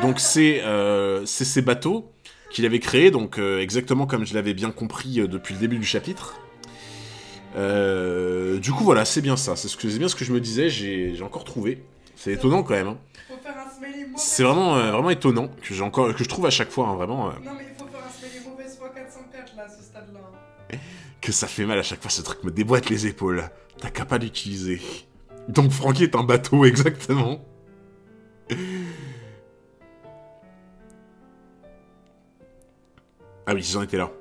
donc c'est ces bateaux qu'il avait créés, donc exactement comme je l'avais bien compris depuis le début du chapitre. Du coup, voilà, c'est bien ça. C'est bien ce que je me disais, j'ai encore trouvé. C'est étonnant quand même. Hein. Faut faire un smelly mauvaise. C'est vraiment étonnant que que je trouve à chaque fois, hein, vraiment. Non, mais il faut faire un smelly mauvaise fois 404 là, à ce stade-là. Que ça fait mal à chaque fois, ce truc me déboîte les épaules. T'as qu'à pas l'utiliser. Donc Francky est un bateau, exactement. Ah oui, j'en étais là.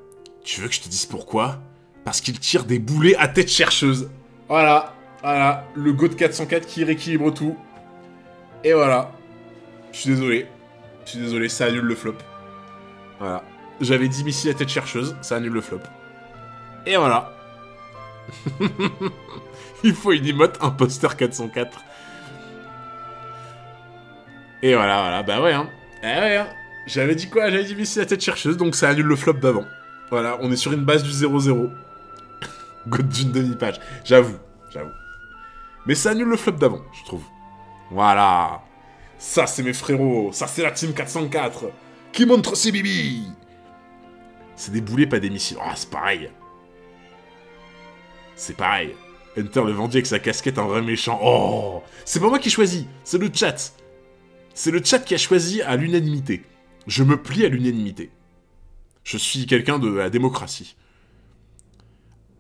Tu veux que je te dise pourquoi? Parce qu'il tire des boulets à tête chercheuse. Voilà, voilà, le go de 404 qui rééquilibre tout. Et voilà. Je suis désolé, ça annule le flop. Voilà. J'avais dit missiles à tête chercheuse, ça annule le flop. Et voilà. Il faut une emote imposteur 404. Et voilà, bah ouais, hein. Eh ouais, hein. J'avais dit quoi? J'avais dit missiles à tête chercheuse, donc ça annule le flop d'avant. Voilà, on est sur une base du 0-0. God d'une demi-page. J'avoue. Mais ça annule le flop d'avant, je trouve. Voilà. Ça, c'est mes frérots. Ça, c'est la team 404. Qui montre ses bibis. C'est des boulets, pas des missiles. Ah, c'est pareil. C'est pareil. Enter le vendu avec sa casquette, un vrai méchant. Oh. C'est pas moi qui choisis. C'est le chat. C'est le chat qui a choisi à l'unanimité. Je me plie à l'unanimité. Je suis quelqu'un de la démocratie.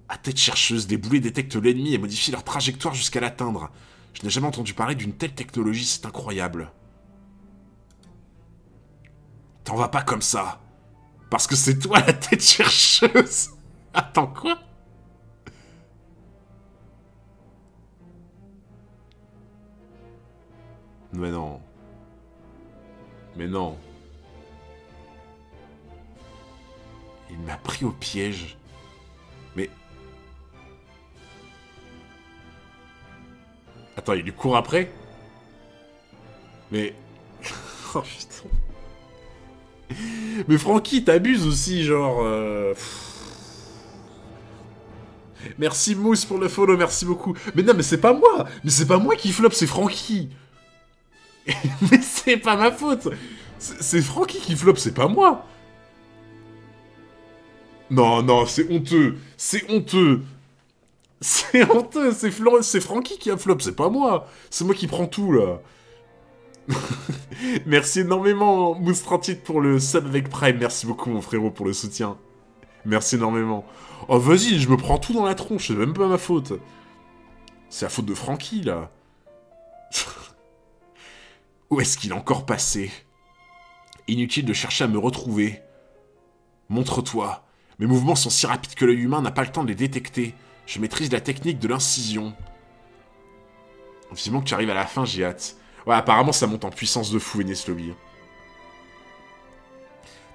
À tête chercheuse, les boulets détectent l'ennemi et modifient leur trajectoire jusqu'à l'atteindre. Je n'ai jamais entendu parler d'une telle technologie, c'est incroyable. T'en vas pas comme ça. Parce que c'est toi la tête chercheuse. Attends, quoi? Mais non. Mais non. Il m'a pris au piège. Mais... Attends, il lui court après? Mais... Oh putain. Mais Francky, t'abuses aussi, genre... Merci Mousse pour le follow, merci beaucoup. Mais non, mais c'est pas moi. Mais c'est pas moi qui flop, c'est Francky. Mais c'est pas ma faute. C'est Francky qui flop, c'est pas moi. Non, non, c'est honteux. C'est honteux. C'est honteux, c'est Francky qui a flop, c'est pas moi. C'est moi qui prends tout, là. Merci énormément, Moustrantit, pour le sub avec Prime. Merci beaucoup, mon frérot, pour le soutien. Merci énormément. Oh, vas-y, je me prends tout dans la tronche, c'est même pas ma faute. C'est la faute de Francky, là. Où est-ce qu'il est encore passé? Inutile de chercher à me retrouver. Montre-toi. Mes mouvements sont si rapides que l'œil humain n'a pas le temps de les détecter. Je maîtrise la technique de l'incision. Vivement que tu arrives à la fin, j'ai hâte. Ouais, apparemment ça monte en puissance de fou, Enes Lobby.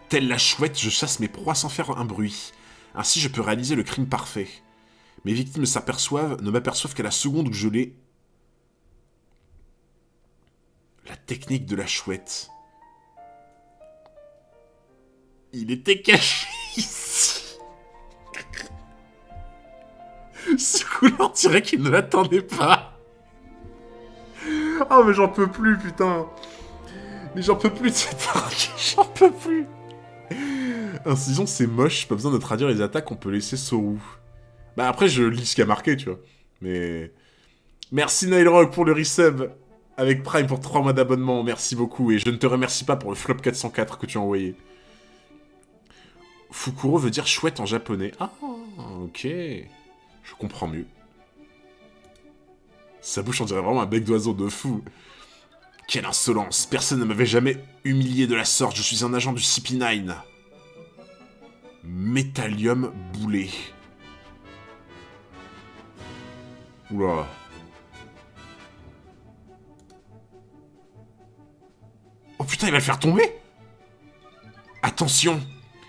Telle la chouette, je chasse mes proies sans faire un bruit. Ainsi je peux réaliser le crime parfait. Mes victimes ne m'aperçoivent qu'à la seconde où je l'ai... La technique de la chouette. Il était caché ici. Ce coup-là, on dirait qu'il ne l'attendait pas. Oh, mais j'en peux plus, putain. Mais j'en peux plus de cette arc. J'en peux plus. Incision, c'est moche. Pas besoin de traduire les attaques, on peut laisser Soru. Bah après, je lis ce qui a marqué, tu vois. Mais... Merci Nailrock pour le resub. Avec Prime pour 3 mois d'abonnement. Merci beaucoup. Et je ne te remercie pas pour le flop 404 que tu as envoyé. Fukuro veut dire chouette en japonais. Ah, ok. Je comprends mieux. Sa bouche, on dirait vraiment un bec d'oiseau de fou. Quelle insolence. Personne ne m'avait jamais humilié de la sorte. Je suis un agent du CP9. Métallium boulet. Oula. Oh putain, il va le faire tomber? Attention.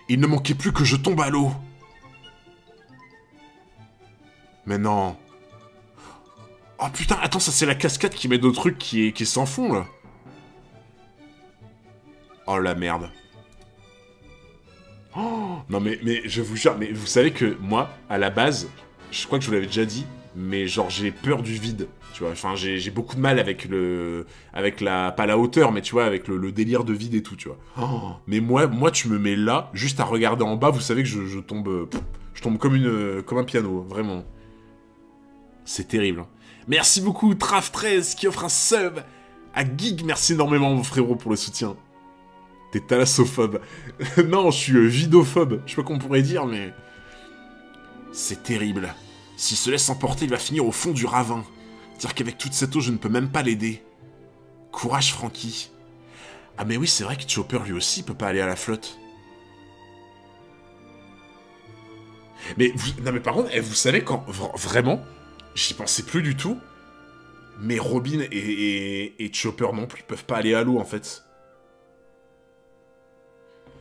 Il ne manquait plus que je tombe à l'eau. Mais non. Oh putain, attends, ça c'est la cascade qui met d'autres trucs qui est sans fond, là. Oh la merde. Oh, non mais je vous jure, mais vous savez que moi, à la base, je crois que je vous l'avais déjà dit, mais genre j'ai peur du vide, tu vois. Enfin, j'ai beaucoup de mal avec pas la hauteur, mais tu vois, avec le délire de vide et tout, tu vois. Oh, mais moi, tu me mets là, juste à regarder en bas, vous savez que je tombe, je tombe comme un piano, vraiment. C'est terrible. Merci beaucoup, Traf13, qui offre un sub à Gig. Merci énormément, mon frérot, pour le soutien. T'es thalassophobe. Non, je suis vidophobe. Je sais pas qu'on pourrait dire, mais... C'est terrible. S'il se laisse emporter, il va finir au fond du ravin. Dire qu'avec toute cette eau, je ne peux même pas l'aider. Courage, Frankie. Ah mais oui, c'est vrai que Chopper, lui aussi, peut pas aller à la flotte. Mais, non mais par contre, vous savez quand... Vraiment, j'y pensais plus du tout. Mais Robin et Chopper non plus peuvent pas aller à l'eau, en fait.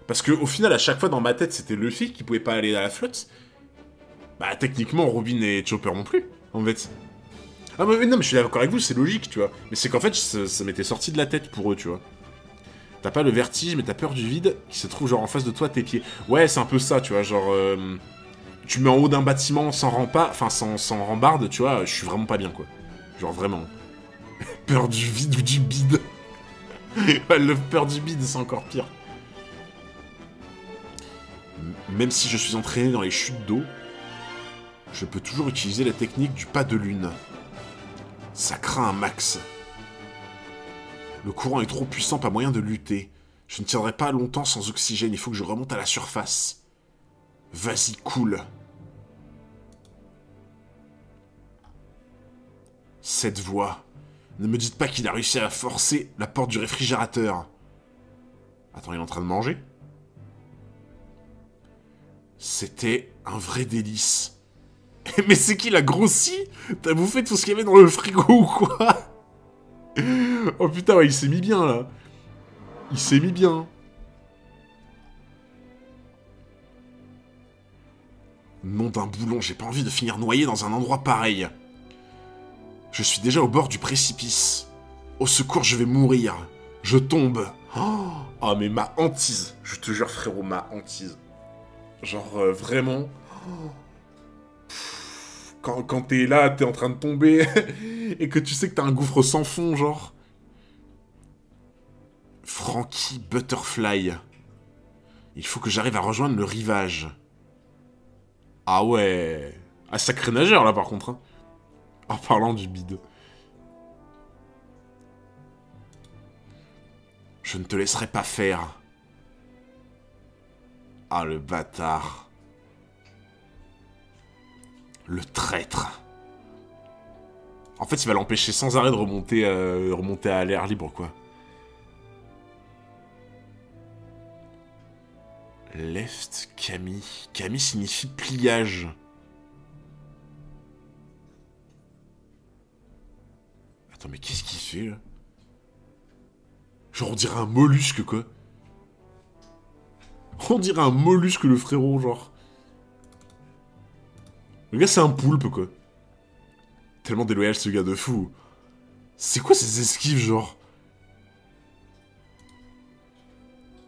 Parce que au final, à chaque fois dans ma tête, c'était Luffy qui pouvait pas aller à la flotte. Bah techniquement, Robin et Chopper non plus, en fait. Ah mais non, mais je suis d'accord avec vous, c'est logique, tu vois. Mais c'est qu'en fait, ça m'était sorti de la tête pour eux, tu vois. T'as pas le vertige, mais t'as peur du vide qui se trouve genre en face de toi, tes pieds. Ouais, c'est un peu ça, tu vois, genre... tu me mets en haut d'un bâtiment sans rempart, enfin sans rambarde, tu vois, je suis vraiment pas bien, quoi. Genre vraiment. Peur du vide ou du bide. Le peur du bide, c'est encore pire. Même si je suis entraîné dans les chutes d'eau, je peux toujours utiliser la technique du pas de lune. Ça craint un max. Le courant est trop puissant, pas moyen de lutter. Je ne tiendrai pas longtemps sans oxygène, il faut que je remonte à la surface. Vas-y, cool. Cette voix. Ne me dites pas qu'il a réussi à forcer la porte du réfrigérateur. Attends, il est en train de manger ? C'était un vrai délice. Mais c'est qu'il a grossi? T'as bouffé tout ce qu'il y avait dans le frigo ou quoi? Oh putain, ouais, il s'est mis bien, là. Il s'est mis bien. Nom d'un boulon, j'ai pas envie de finir noyé dans un endroit pareil. Je suis déjà au bord du précipice. Au secours, je vais mourir. Je tombe. Oh, mais ma hantise. Je te jure, frérot, ma hantise. Genre, vraiment... Quand t'es là, t'es en train de tomber, et que tu sais que t'as un gouffre sans fond, genre... Frankie Butterfly. Il faut que j'arrive à rejoindre le rivage. Ah ouais... Ah, sacré nageur, là, par contre. Hein. En parlant du bide. Je ne te laisserai pas faire. Ah, le bâtard. Le traître. En fait, il va l'empêcher sans arrêt de remonter à l'air libre, quoi. Left Kami. Kami signifie pliage. Attends, mais qu'est-ce qu'il fait, là? Genre, on dirait un mollusque, quoi. On dirait un mollusque, le frérot, genre. Le gars, c'est un poulpe, quoi. Tellement déloyal, ce gars de fou. C'est quoi ces esquives, genre?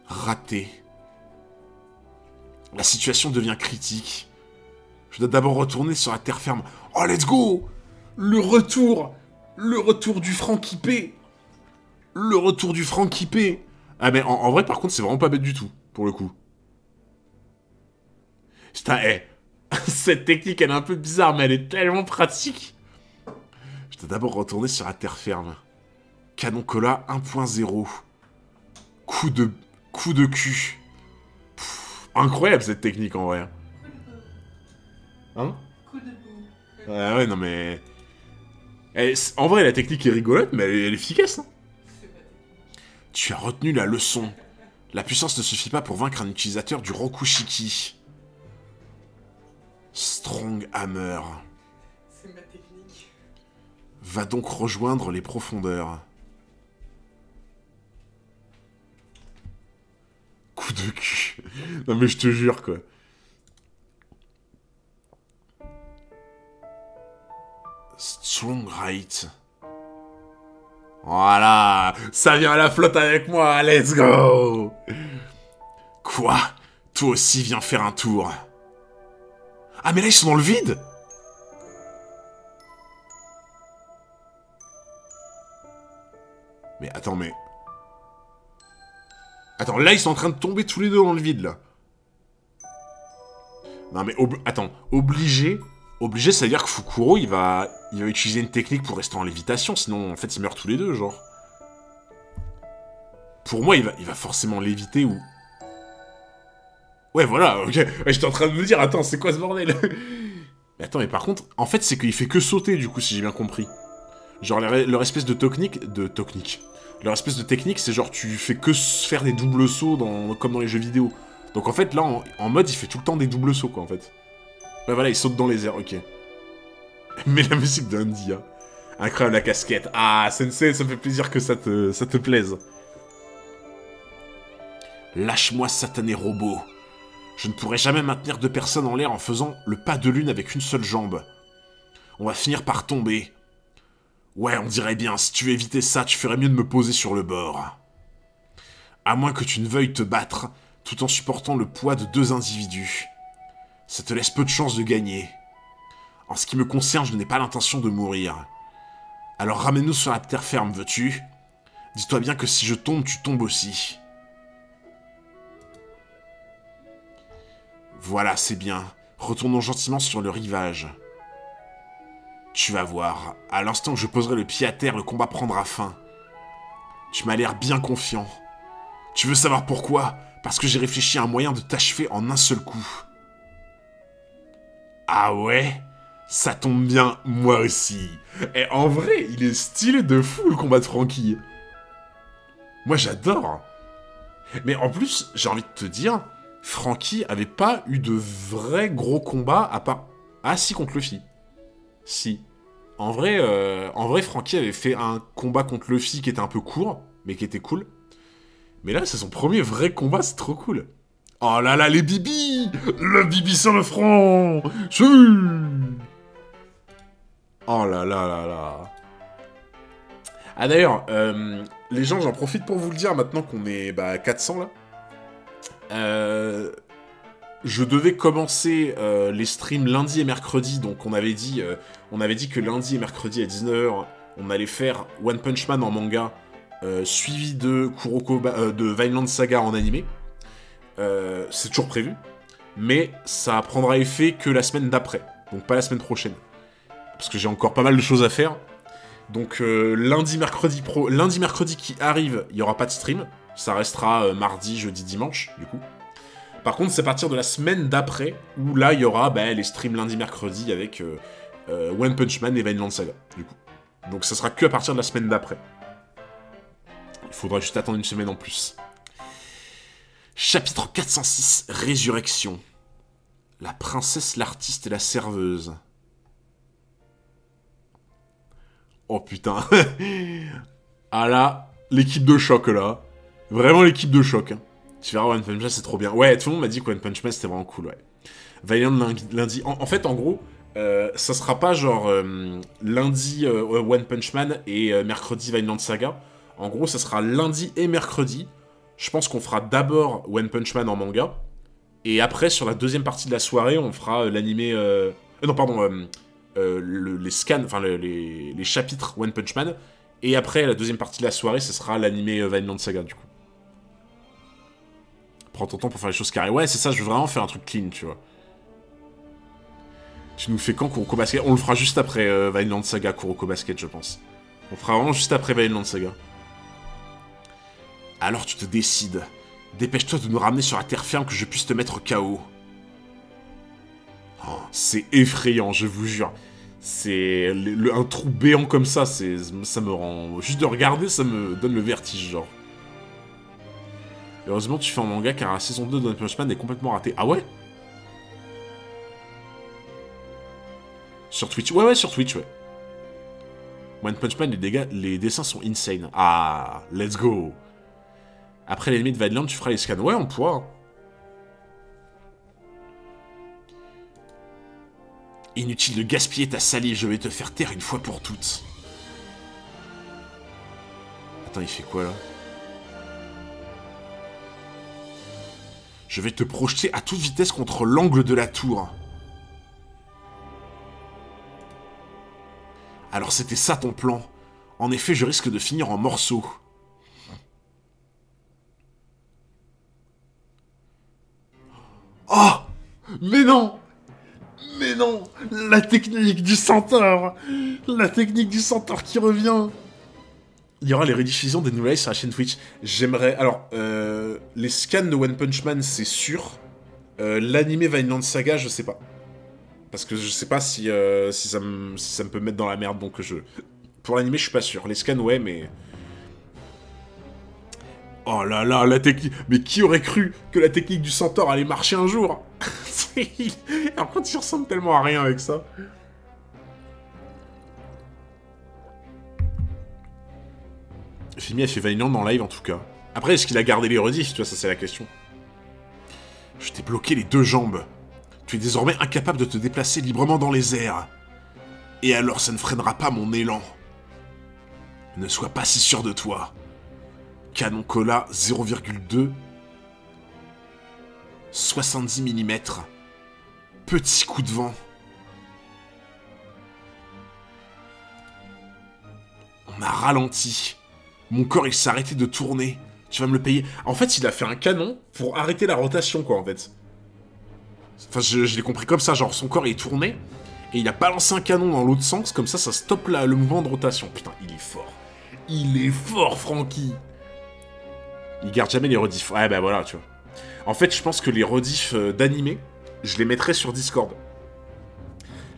Raté. La situation devient critique. Je dois d'abord retourner sur la terre ferme. Oh, let's go! Le retour! Le retour du Frankie P! Le retour du Frankie P! Ah, mais en vrai, par contre, c'est vraiment pas bête du tout, pour le coup. Putain, cette technique, elle est un peu bizarre, mais elle est tellement pratique. Je dois d'abord retourner sur la terre ferme. Canon Cola 1.0. Coup de cul. Pff, incroyable cette technique en vrai. Hein? Coup de boue. Ouais, non mais... en vrai, la technique est rigolote, mais elle est efficace. Hein. Tu as retenu la leçon. La puissance ne suffit pas pour vaincre un utilisateur du Rokushiki. Strong Hammer. C'est ma technique. Va donc rejoindre les profondeurs. Coup de cul. Non mais je te jure quoi. Strong Light. Voilà, ça vient à la flotte avec moi, let's go. Quoi? Toi aussi viens faire un tour. Ah mais là ils sont dans le vide. Mais attends, mais... Attends, là ils sont en train de tomber tous les deux dans le vide, là. Non mais, attends, obligé... Obligé, ça veut dire que Fukuro, il va utiliser une technique pour rester en lévitation, sinon, en fait, ils meurent tous les deux, genre. Pour moi, il va forcément léviter ou... Ouais, voilà, ok. Ouais, j'étais en train de me dire, attends, c'est quoi ce bordel? Mais attends, mais par contre, en fait, c'est qu'il fait que sauter, du coup, si j'ai bien compris. Genre, leur espèce de technique... Leur espèce de technique, c'est genre, tu fais que faire des doubles sauts, comme dans les jeux vidéo. Donc, en fait, là, en mode, il fait tout le temps des doubles sauts, quoi, en fait. Ouais, voilà, il saute dans les airs, ok. Mais la musique d'Andy, hein. Incroyable la casquette. Ah, Sensei, ça me fait plaisir que ça te plaise. Lâche-moi, satané robot. Je ne pourrai jamais maintenir deux personnes en l'air en faisant le pas de lune avec une seule jambe. On va finir par tomber. Ouais, on dirait bien, si tu veux éviter ça, tu ferais mieux de me poser sur le bord. À moins que tu ne veuilles te battre, tout en supportant le poids de deux individus. Ça te laisse peu de chances de gagner. En ce qui me concerne, je n'ai pas l'intention de mourir. Alors ramène-nous sur la terre ferme, veux-tu? Dis-toi bien que si je tombe, tu tombes aussi. Voilà, c'est bien. Retournons gentiment sur le rivage. Tu vas voir, à l'instant que je poserai le pied à terre, le combat prendra fin. Tu m'as l'air bien confiant. Tu veux savoir pourquoi? Parce que j'ai réfléchi à un moyen de t'achever en un seul coup. Ah ouais? Ça tombe bien, moi aussi. Et en vrai, il est stylé de fou le combat de Franky. Moi j'adore. Mais en plus, j'ai envie de te dire, Franky avait pas eu de vrai gros combat à part... Ah si, contre Luffy. Si. En vrai, Franky avait fait un combat contre Luffy qui était un peu court, mais qui était cool. Mais là, c'est son premier vrai combat, c'est trop cool. Oh là là, les bibis! Le bibi sur le front! Chut! Oh là là là là. Ah d'ailleurs, les gens, j'en profite pour vous le dire, maintenant qu'on est 400 là. Je devais commencer les streams lundi et mercredi, donc on avait dit que lundi et mercredi à 19h, on allait faire One Punch Man en manga, suivi de de Vinland Saga en animé. C'est toujours prévu, mais ça prendra effet que la semaine d'après, donc pas la semaine prochaine, parce que j'ai encore pas mal de choses à faire. Donc lundi, mercredi qui arrive, il n'y aura pas de stream, ça restera mardi, jeudi, dimanche, du coup. Par contre, c'est à partir de la semaine d'après, où là, il y aura les streams lundi, mercredi avec One Punch Man et Vinland Saga, du coup. Donc ça sera que à partir de la semaine d'après. Il faudra juste attendre une semaine en plus. Chapitre 406, Résurrection. La princesse, l'artiste et la serveuse. Oh putain. Ah là, l'équipe de choc là. Vraiment l'équipe de choc. Hein. Tu verras, One Punch Man c'est trop bien. Ouais, tout le monde m'a dit que One Punch Man c'était vraiment cool, ouais. Valiant lundi. En fait, en gros, ça sera pas genre lundi One Punch Man et mercredi Vinland Saga. En gros, ça sera lundi et mercredi. Je pense qu'on fera d'abord One Punch Man en manga. Et après, sur la deuxième partie de la soirée, on fera l'animé... non, pardon, les scans, enfin les chapitres One Punch Man. Et après, la deuxième partie de la soirée, ce sera l'animé Vinland Saga, du coup. Prends ton temps pour faire les choses carrées. Ouais, c'est ça, je veux vraiment faire un truc clean, tu vois. Tu nous fais quand Kuroko Basket? On le fera juste après Vinland Saga, Kuroko Basket, je pense. On fera vraiment juste après Vinland Saga. Alors tu te décides. Dépêche-toi de nous ramener sur la terre ferme que je puisse te mettre KO. Oh, c'est effrayant, je vous jure. C'est... un trou béant comme ça, ça me rend... Juste de regarder, ça me donne le vertige, genre. Heureusement, tu fais en manga car la saison 2 de One Punch Man est complètement ratée. Ah ouais? Sur Twitch? Ouais, sur Twitch, ouais. One Punch Man, les dessins sont insane. Ah, let's go. Après l'ennemi de Vinland, tu feras les scans. Ouais, on pourra. Hein. Inutile de gaspiller ta salive, je vais te faire taire une fois pour toutes. Attends, il fait quoi, là? Je vais te projeter à toute vitesse contre l'angle de la tour. Alors c'était ça ton plan. En effet, je risque de finir en morceaux. Oh! Mais non! Mais non! La technique du centaure! La technique du centaure qui revient! Il y aura les rediffusions des nouvelles sur la chaîne Twitch. J'aimerais... Alors, les scans de One Punch Man, c'est sûr. L'animé Vinland Saga, je sais pas. Parce que je sais pas si ça me peut mettre dans la merde, donc je... Pour l'animé, je suis pas sûr. Les scans, ouais, mais... Oh là là, la technique... Mais qui aurait cru que la technique du centaure allait marcher un jour? Par contre, il ressemble tellement à rien avec ça. Fimi a fait Vinland en live, en tout cas. Après, est-ce qu'il a gardé les rediffs? Tu vois, ça, c'est la question. Je t'ai bloqué les deux jambes. Tu es désormais incapable de te déplacer librement dans les airs. Et alors, ça ne freinera pas mon élan. Ne sois pas si sûr de toi. Canon Cola 0,2 70 mm. Petit coup de vent. On a ralenti. Mon corps, il s'est arrêté de tourner. Tu vas me le payer. En fait, il a fait un canon pour arrêter la rotation, quoi, en fait. Enfin, je l'ai compris comme ça. Genre, son corps, il tournait. Et il a balancé un canon dans l'autre sens. Comme ça stoppe le mouvement de rotation. Putain, il est fort. Il est fort, Franky. Il garde jamais les rediffs. Ouais, bah voilà, tu vois. En fait, je pense que les rediffs d'animé, je les mettrais sur Discord.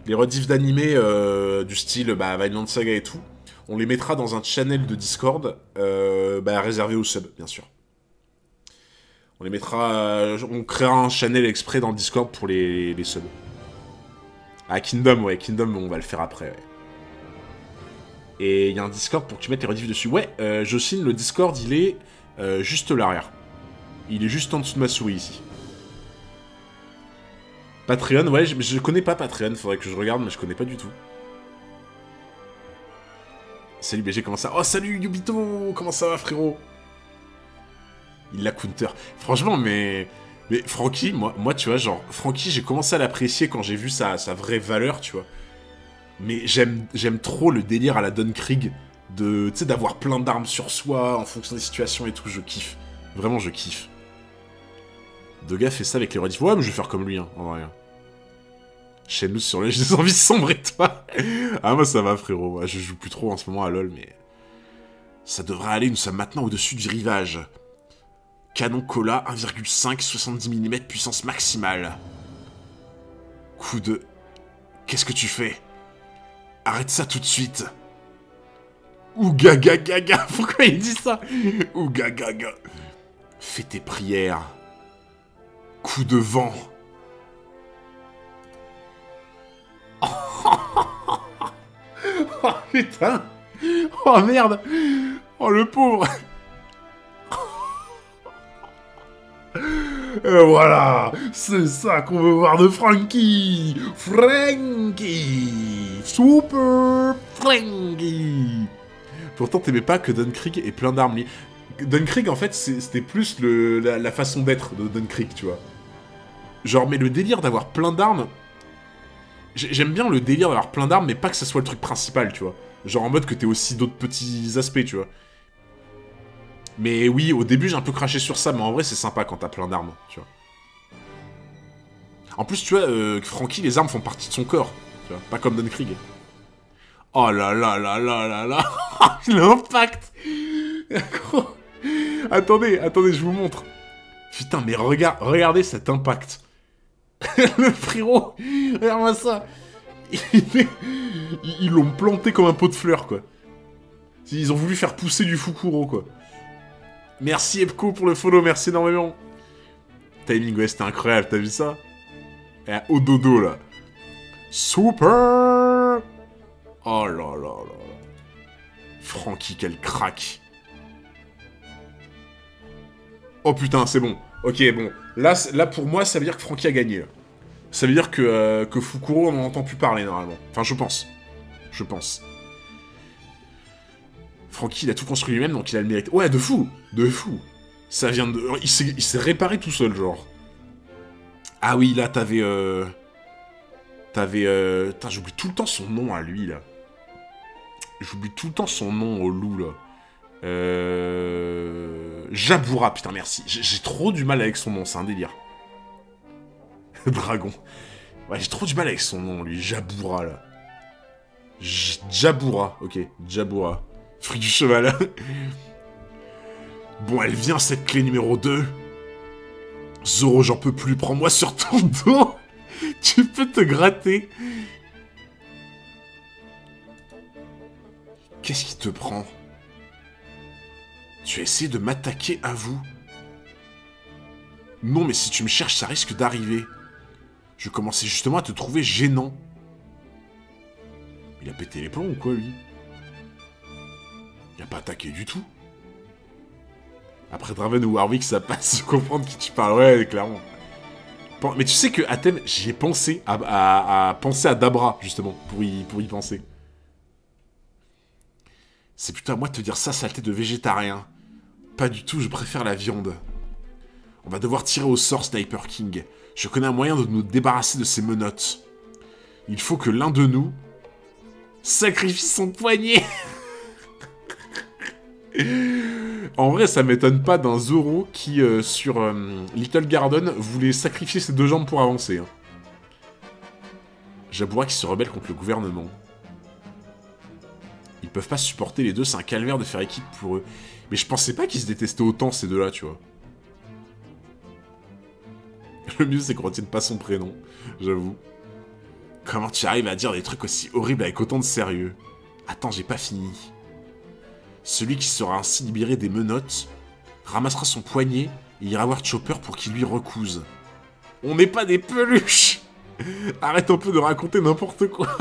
Les rediffs d'animé du style Vinland Saga et tout, on les mettra dans un channel de Discord réservé aux subs, bien sûr. On les mettra... on créera un channel exprès dans le Discord pour les subs. Ah, Kingdom, ouais, Kingdom, on va le faire après, ouais. Et il y a un Discord pour que tu mettes les rediffs dessus. Ouais, Jocelyne, le Discord, il est juste l'arrière. Il est juste en dessous de ma souris, ici. Patreon, ouais, je connais pas Patreon, faudrait que je regarde, mais je connais pas du tout. Salut BG, comment ça? Oh, salut Yubito! Comment ça va, frérot? Il l'a counter. Franchement, mais Franky, moi, tu vois, genre, Franky, j'ai commencé à l'apprécier quand j'ai vu sa vraie valeur, tu vois. Mais j'aime trop le délire à la Don Krieg, tu sais, d'avoir plein d'armes sur soi, en fonction des situations et tout, je kiffe. Vraiment, je kiffe. Doga fait ça avec les rediffs. Ouais, mais je vais faire comme lui, hein, en vrai. Chez nous, sur le j'ai des envies sombres et toi. Ah, moi, ça va, frérot. Ouais, je joue plus trop en ce moment à LoL, mais... Ça devrait aller, nous sommes maintenant au-dessus du rivage. Canon Cola, 1,5, 70 mm, puissance maximale. Coup de... Qu'est-ce que tu fais? Arrête ça tout de suite. Ouga gaga gaga. Pourquoi il dit ça? Ouga gaga. Fais tes prières. Coup de vent. Oh putain. Oh merde. Oh le pauvre. Et voilà. C'est ça qu'on veut voir de Franky. Franky. Super Franky. Pourtant t'aimais pas que Don Krieg ait plein d'armes liées. Don Krieg en fait c'était plus la façon d'être de Don Krieg, tu vois. Genre, mais le délire d'avoir plein d'armes... J'aime bien le délire d'avoir plein d'armes, mais pas que ça soit le truc principal, tu vois. Genre en mode que t'aies aussi d'autres petits aspects, tu vois. Mais oui, au début j'ai un peu craché sur ça, mais en vrai c'est sympa quand t'as plein d'armes, tu vois. En plus, tu vois, Franky, les armes font partie de son corps, tu vois. Pas comme Don Krieg. Oh là là là là là là. L'impact. Attendez, je vous montre. Putain, mais regardez cet impact. Le frérot, regarde-moi ça. Ils l'ont planté comme un pot de fleurs, quoi. Ils ont voulu faire pousser du Fukuro, quoi. Merci Epco pour le follow, merci énormément. Timing, ouais, c'était incroyable, t'as vu ça? Et au dodo, là. Super. Oh là là là là. Franky, quel crack. Oh putain, c'est bon. Ok, bon. Là, pour moi, ça veut dire que Franky a gagné. Là. Ça veut dire que Fukuro, on n'en entend plus parler, normalement. Enfin, je pense. Franky, il a tout construit lui-même, donc il a le mérite. Ouais, de fou. De fou. Ça vient de... Il s'est réparé tout seul, genre. Ah oui, là, t'avais... Putain, j'oublie tout le temps son nom à lui, là. J'oublie tout le temps son nom au loup, là. Jaboura, putain, merci. J'ai trop du mal avec son nom, c'est un délire. Dragon. Ouais, j'ai trop du mal avec son nom, lui. Jaboura, là. Jaboura, ok. Jaboura. Fruit du cheval. Bon, elle vient, cette clé numéro 2. Zoro, j'en peux plus. Prends-moi sur ton dos. Tu peux te gratter. Qu'est-ce qui te prend? Tu as essayé de m'attaquer à vous? Non, mais si tu me cherches, ça risque d'arriver. Je commençais justement à te trouver gênant. Il a pété les plombs ou quoi, lui? Il a pas attaqué du tout. Après Draven ou Warwick, ça passe de comprendre qui tu parles. Ouais, clairement. Mais tu sais que à thème, j'y ai pensé à penser à Dabra, justement, pour y penser. C'est plutôt à moi de te dire ça, saleté de végétarien. Pas du tout, je préfère la viande. On va devoir tirer au sort, Sniper King. Je connais un moyen de nous débarrasser de ces menottes. Il faut que l'un de nous sacrifie son poignet. En vrai, ça m'étonne pas d'un Zoro qui, sur Little Garden, voulait sacrifier ses 2 jambes pour avancer. Hein. Jaboura qui se rebelle contre le gouvernement. Ils peuvent pas se supporter les deux, c'est un calvaire de faire équipe pour eux. Mais je pensais pas qu'ils se détestaient autant, ces deux-là, tu vois. Le mieux, c'est qu'on retienne pas son prénom, j'avoue. Comment tu arrives à dire des trucs aussi horribles avec autant de sérieux? Attends, j'ai pas fini. Celui qui sera ainsi libéré des menottes ramassera son poignet et ira voir Chopper pour qu'il lui recouse. On n'est pas des peluches. Arrête un peu de raconter n'importe quoi.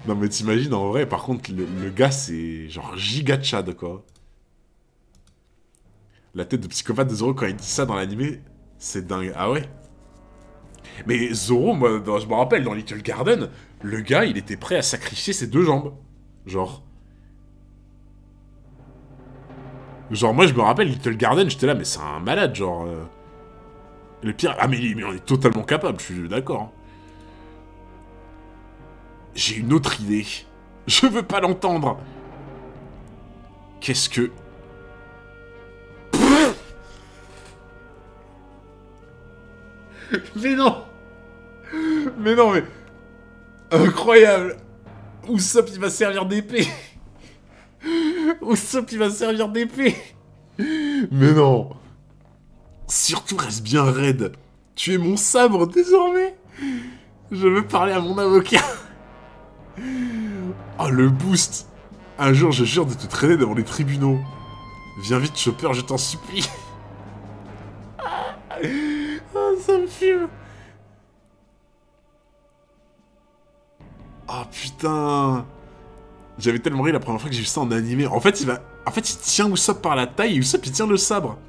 Non mais t'imagines, en vrai, par contre, le gars, c'est genre giga Chad, quoi. La tête de psychopathe de Zoro, quand il dit ça dans l'animé, c'est dingue. Ah ouais? Mais Zoro, moi, je me rappelle, dans Little Garden, le gars, il était prêt à sacrifier ses 2 jambes. Genre, moi, je me rappelle, Little Garden, j'étais là, mais c'est un malade, genre... Le pire... Ah, mais on est totalement capable, je suis d'accord. Hein. J'ai une autre idée. Je veux pas l'entendre. Qu'est-ce que... Mais non. Mais non, mais... Incroyable. Usopp, il va servir d'épée. Usopp, il va servir d'épée. Mais non. Surtout, reste bien raide. Tu es mon sabre, désormais. Je veux parler à mon avocat. Oh, le boost. Un jour, je jure de te traîner devant les tribunaux. Viens vite, Chopper, je t'en supplie. Oh, ça me fume. Oh, putain. J'avais tellement ri la première fois que j'ai vu ça en animé. En fait, il tient Usopp par la taille et Usopp, il tient le sabre.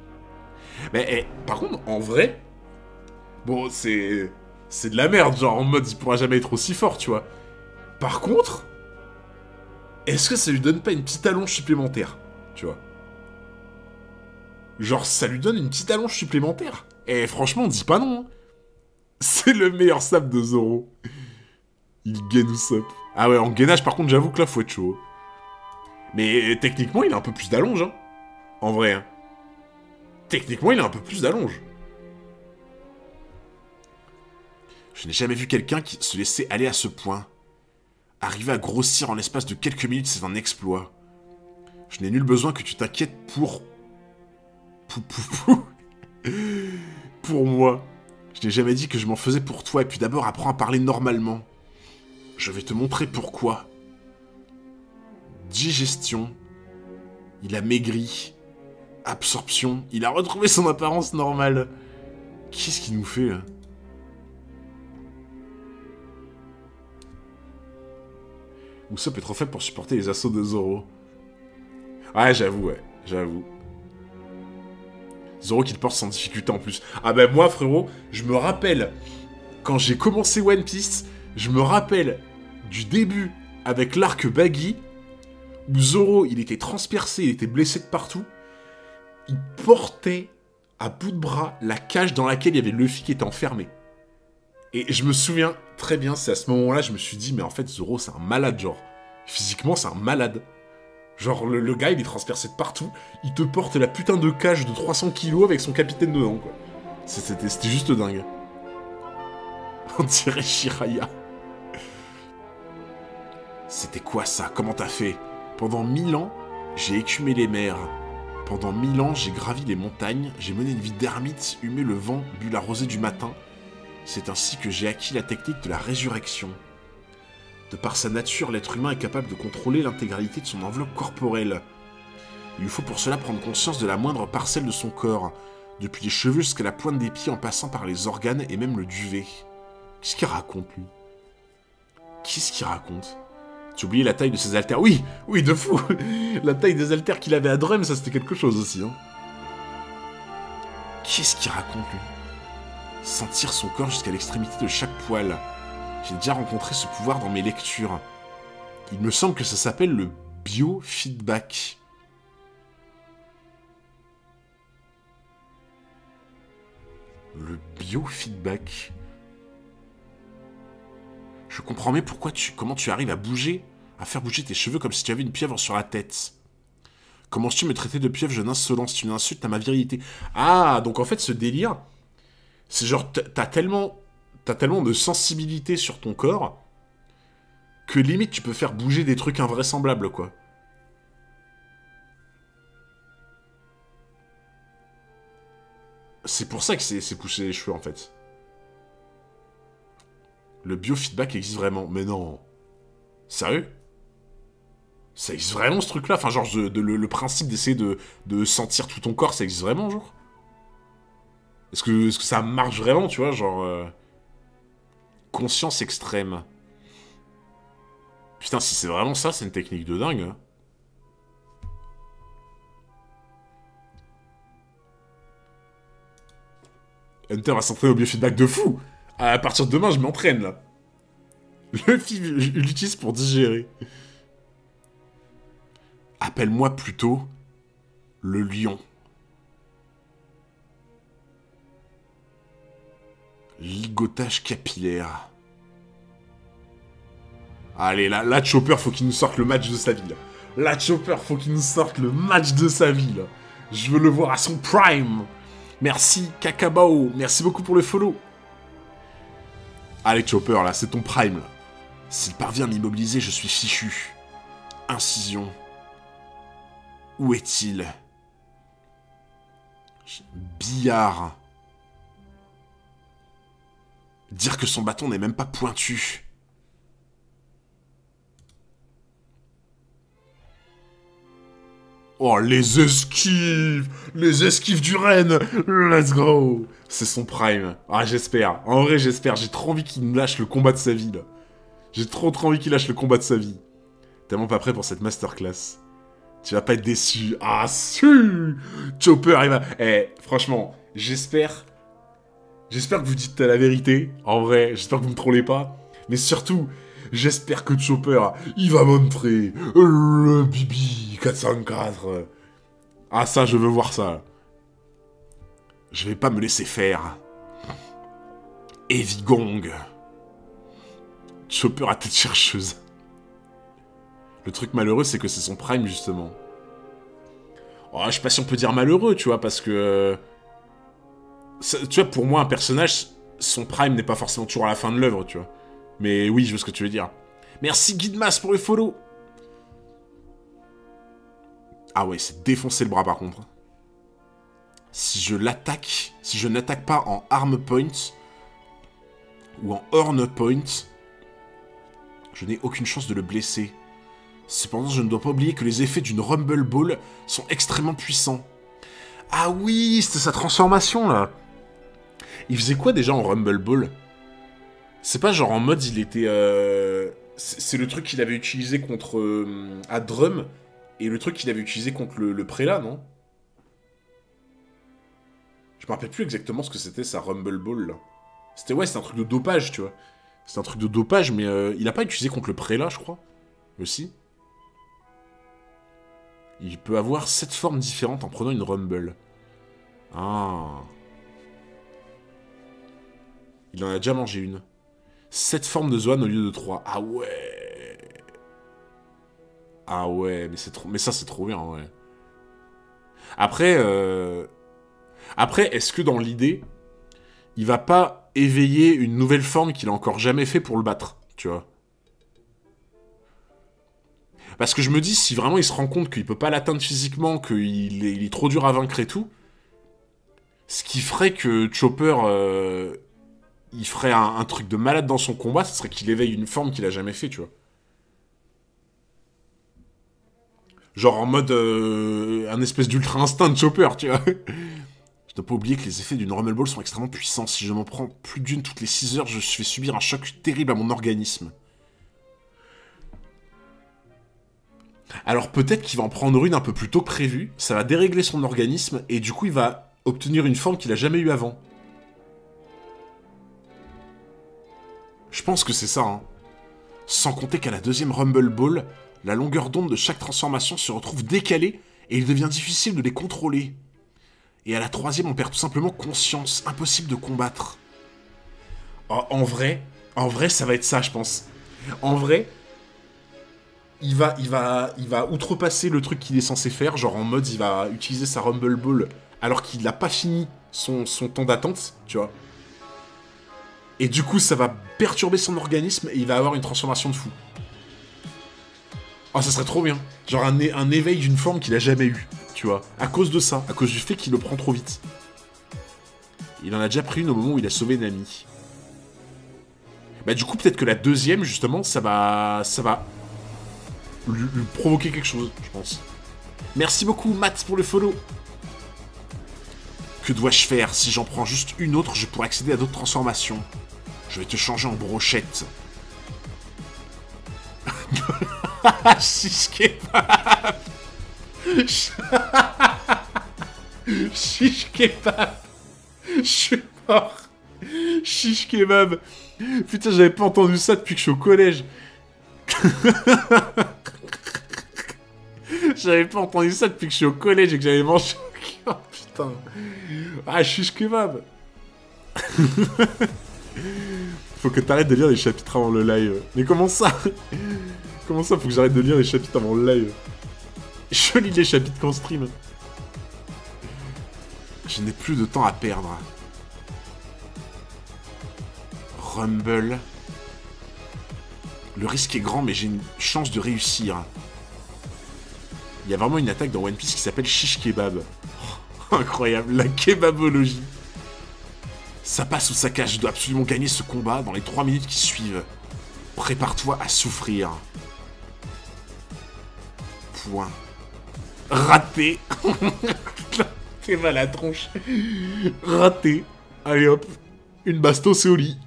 Mais, par contre, en vrai... Bon, c'est de la merde, genre, en mode, il pourra jamais être aussi fort, tu vois. Par contre... Est-ce que ça lui donne pas une petite allonge supplémentaire, tu vois? Genre, ça lui donne une petite allonge supplémentaire. Et franchement, on dit pas non. Hein. C'est le meilleur sabre de Zoro. Il gaine Usopp. Ah ouais, en gainage, par contre, j'avoue que là, faut être chaud. Mais techniquement, il a un peu plus d'allonge, hein. En vrai, hein. Techniquement, il a un peu plus d'allonge. Je n'ai jamais vu quelqu'un qui se laissait aller à ce point. Arriver à grossir en l'espace de quelques minutes, c'est un exploit. Je n'ai nul besoin que tu t'inquiètes pour... Pour moi. Je n'ai jamais dit que je m'en faisais pour toi, et puis d'abord apprends à parler normalement. Je vais te montrer pourquoi. Digestion. Il a maigri. Absorption. Il a retrouvé son apparence normale. Qu'est-ce qu'il nous fait, là? Usopp est trop faible pour supporter les assauts de Zoro. Ouais, j'avoue, ouais. J'avoue. Zoro qui le porte sans difficulté en plus. Ah bah moi, frérot, je me rappelle... Quand j'ai commencé One Piece, je me rappelle du début avec l'arc Baggy, où Zoro, il était transpercé, il était blessé de partout. Il portait à bout de bras la cage dans laquelle il y avait Luffy qui était enfermé. Et je me souviens très bien, c'est à ce moment-là, je me suis dit, mais en fait, Zoro, c'est un malade, genre. Physiquement, c'est un malade. Genre, le gars, il est transpercé de partout, il te porte la putain de cage de 300 kilos avec son capitaine dedans, quoi. C'était juste dingue. On dirait Shiraya. C'était quoi ça? Comment t'as fait? Pendant 1000 ans, j'ai écumé les mers. Pendant 1000 ans, j'ai gravi les montagnes, j'ai mené une vie d'ermite, humé le vent, bu la rosée du matin. C'est ainsi que j'ai acquis la technique de la résurrection. De par sa nature, l'être humain est capable de contrôler l'intégralité de son enveloppe corporelle. Il lui faut pour cela prendre conscience de la moindre parcelle de son corps, depuis les cheveux jusqu'à la pointe des pieds en passant par les organes et même le duvet. Qu'est-ce qu'il raconte, lui? Qu'est-ce qu'il raconte? Tu as oublié la taille de ses haltères? Oui, oui, de fou. La taille des haltères qu'il avait à Drum, ça c'était quelque chose aussi. Hein. Qu'est-ce qu'il raconte, lui? Sentir son corps jusqu'à l'extrémité de chaque poil. J'ai déjà rencontré ce pouvoir dans mes lectures. Il me semble que ça s'appelle le biofeedback. Le biofeedback. Je comprends mieux comment tu arrives à faire bouger tes cheveux comme si tu avais une pieuvre sur la tête. Commences-tu me traiter de pieuvre, jeune insolent? C'est une insulte à ma virilité. Ah, donc en fait, ce délire, c'est genre, t'as tellement de sensibilité sur ton corps que limite, tu peux faire bouger des trucs invraisemblables, quoi. C'est pour ça que c'est pousser les cheveux, en fait. Le biofeedback existe vraiment. Mais non. Sérieux? Ça existe vraiment, ce truc-là? Enfin, genre, le principe d'essayer de sentir tout ton corps, ça existe vraiment, genre? Est-ce que ça marche vraiment, tu vois? Genre... conscience extrême. Putain, si c'est vraiment ça, c'est une technique de dingue. Hein. Hunter va s'entraîner au biofeedback de fou. À partir de demain, je m'entraîne, là. Luffy l'utilise pour digérer. Appelle-moi plutôt le lion. Ligotage capillaire. Allez, là, Chopper, faut qu'il nous sorte le match de sa vie, là. Là, Chopper, faut qu'il nous sorte le match de sa vie, là. Je veux le voir à son prime. Merci, Kakabao. Merci beaucoup pour le follow. Allez, Chopper, là, c'est ton prime, là. S'il parvient à m'immobiliser, je suis fichu. Incision. Où est-il? Billard. Dire que son bâton n'est même pas pointu. Oh, les esquives! Les esquives du Ren! Let's go! C'est son prime. Ah, j'espère. En vrai, j'espère. J'ai trop envie qu'il me lâche le combat de sa vie, là. J'ai trop envie qu'il lâche le combat de sa vie. Tellement pas prêt pour cette masterclass. Tu vas pas être déçu. Ah, su! Chopper, il va... Eh, franchement, j'espère... J'espère que vous dites la vérité. En vrai, j'espère que vous me trollez pas. Mais surtout, j'espère que Chopper, il va montrer le Bibi 404. Ah, ça, je veux voir ça. Je vais pas me laisser faire. Heavy Gong. Chopper à tête chercheuse. Le truc malheureux, c'est que c'est son prime, justement. Oh, je sais pas si on peut dire malheureux, tu vois, parce que... tu vois, pour moi, un personnage, son prime n'est pas forcément toujours à la fin de l'œuvre, tu vois. Mais oui, je vois ce que tu veux dire. Merci Guidmas pour le follow. Ah ouais, c'est défoncer le bras, par contre. Si je l'attaque... Si je n'attaque pas en arm point... Ou en horn point... Je n'ai aucune chance de le blesser. Cependant, je ne dois pas oublier que les effets d'une Rumble Ball sont extrêmement puissants. Ah oui, c'était sa transformation, là. Il faisait quoi, déjà, en Rumble Ball? C'est pas genre en mode, il était... C'est le truc qu'il avait utilisé contre... à Drum, et le truc qu'il avait utilisé contre le prélat, non? Je me rappelle plus exactement ce que c'était, sa Rumble Ball, là. C'était, ouais, c'est un truc de dopage, tu vois. C'est un truc de dopage, mais il a pas utilisé contre le prélat, je crois. Aussi. Il peut avoir 7 formes différentes en prenant une Rumble. Ah. Il en a déjà mangé une. 7 formes de Zoan au lieu de 3. Ah ouais. Ah ouais, mais c'est trop. Mais ça, c'est trop bien, ouais. Après, est-ce que dans l'idée, il va pas éveiller une nouvelle forme qu'il a encore jamais fait pour le battre, tu vois? Parce que je me dis, si vraiment il se rend compte qu'il peut pas l'atteindre physiquement, il est trop dur à vaincre et tout, ce qui ferait que Chopper, il ferait un truc de malade dans son combat, ce serait qu'il éveille une forme qu'il a jamais fait, tu vois. Genre en mode un espèce d'ultra instinct de Chopper, tu vois. Je dois pas oublier que les effets d'une Rumble Ball sont extrêmement puissants. Si je m'en prends plus d'une toutes les 6 heures, je fais subir un choc terrible à mon organisme. Alors peut-être qu'il va en prendre une un peu plus tôt que prévu, ça va dérégler son organisme, et du coup il va obtenir une forme qu'il a jamais eue avant. Je pense que c'est ça, hein. Sans compter qu'à la deuxième Rumble Ball, la longueur d'onde de chaque transformation se retrouve décalée, et il devient difficile de les contrôler. Et à la troisième, on perd tout simplement conscience, impossible de combattre. Oh, en vrai, ça va être ça, je pense. En vrai, il va outrepasser le truc qu'il est censé faire, genre en mode, il va utiliser sa Rumble Ball alors qu'il n'a pas fini son temps d'attente, tu vois. Et du coup, ça va perturber son organisme et il va avoir une transformation de fou. Oh, ça serait trop bien. Genre un éveil d'une forme qu'il a jamais eue, tu vois. À cause de ça, à cause du fait qu'il le prend trop vite. Il en a déjà pris une au moment où il a sauvé Nami. Bah du coup, peut-être que la deuxième, justement, ça va lui provoquer quelque chose, je pense. Merci beaucoup, Matt, pour le follow. Que dois-je faire? Si j'en prends juste une autre, je pourrais accéder à d'autres transformations. Je vais te changer en brochette. Shish kebab. Shish kebab. Je suis mort. Shish kebab. Putain, j'avais pas entendu ça depuis que je suis au collège. J'avais pas entendu ça depuis que je suis au collège et que j'avais mangé. Oh putain. Ah, shish kebab. Faut que t'arrêtes de lire les chapitres avant le live. Mais comment ça? Comment ça, faut que j'arrête de lire les chapitres avant le live? Je lis les chapitres qu'en stream. Je n'ai plus de temps à perdre. Rumble. Le risque est grand, mais j'ai une chance de réussir. Il y a vraiment une attaque dans One Piece qui s'appelle Shish Kebab. Oh, incroyable, la kebabologie. Ça passe ou ça cache, je dois absolument gagner ce combat dans les 3 minutes qui suivent. Prépare-toi à souffrir. Point. Raté. T'es mal à la tronche. Raté. Allez hop. Une bastos et au lit.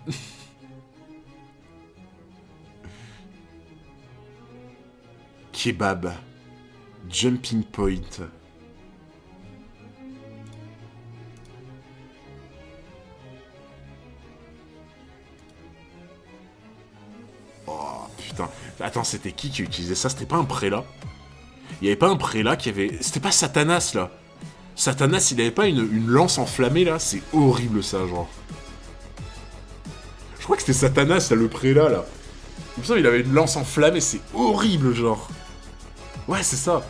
Kebab. Jumping point. Oh putain. Attends, c'était qui utilisait ça? C'était pas un prélat? Il y avait pas un prélat qui avait... C'était pas Satanas, là? Satanas, il avait pas une lance enflammée, là? C'est horrible, ça, genre. Je crois que c'était Satanas, là, le prélat, là. Comme ça, il avait une lance enflammée, c'est horrible, genre. Ouais, c'est ça.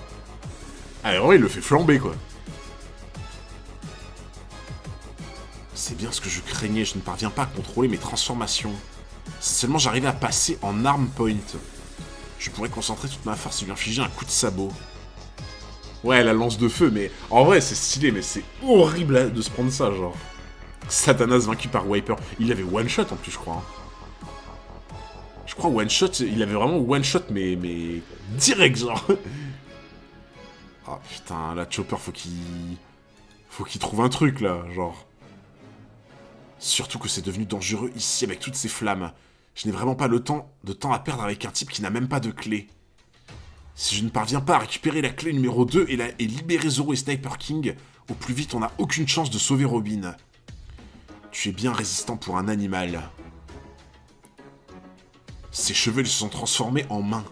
Ah, ouais, il le fait flamber, quoi. C'est bien ce que je craignais, je ne parviens pas à contrôler mes transformations. Si seulement j'arrivais à passer en arm point. Je pourrais concentrer toute ma force et lui infliger un coup de sabot. Ouais, la lance de feu, mais... En vrai, c'est stylé, mais c'est horrible de se prendre ça, genre. Satanas vaincu par Wiper. Il avait one-shot, en plus, je crois. Je crois one-shot, il avait vraiment one-shot, mais direct, genre. Oh, putain, là, Chopper, faut qu'il trouve un truc, là, genre. Surtout que c'est devenu dangereux ici, avec toutes ces flammes. Je n'ai vraiment pas de temps à perdre avec un type qui n'a même pas de clé. Si je ne parviens pas à récupérer la clé numéro 2 et libérer Zoro et Sniper King, au plus vite on n'a aucune chance de sauver Robin. Tu es bien résistant pour un animal. Ses cheveux se sont transformés en mains.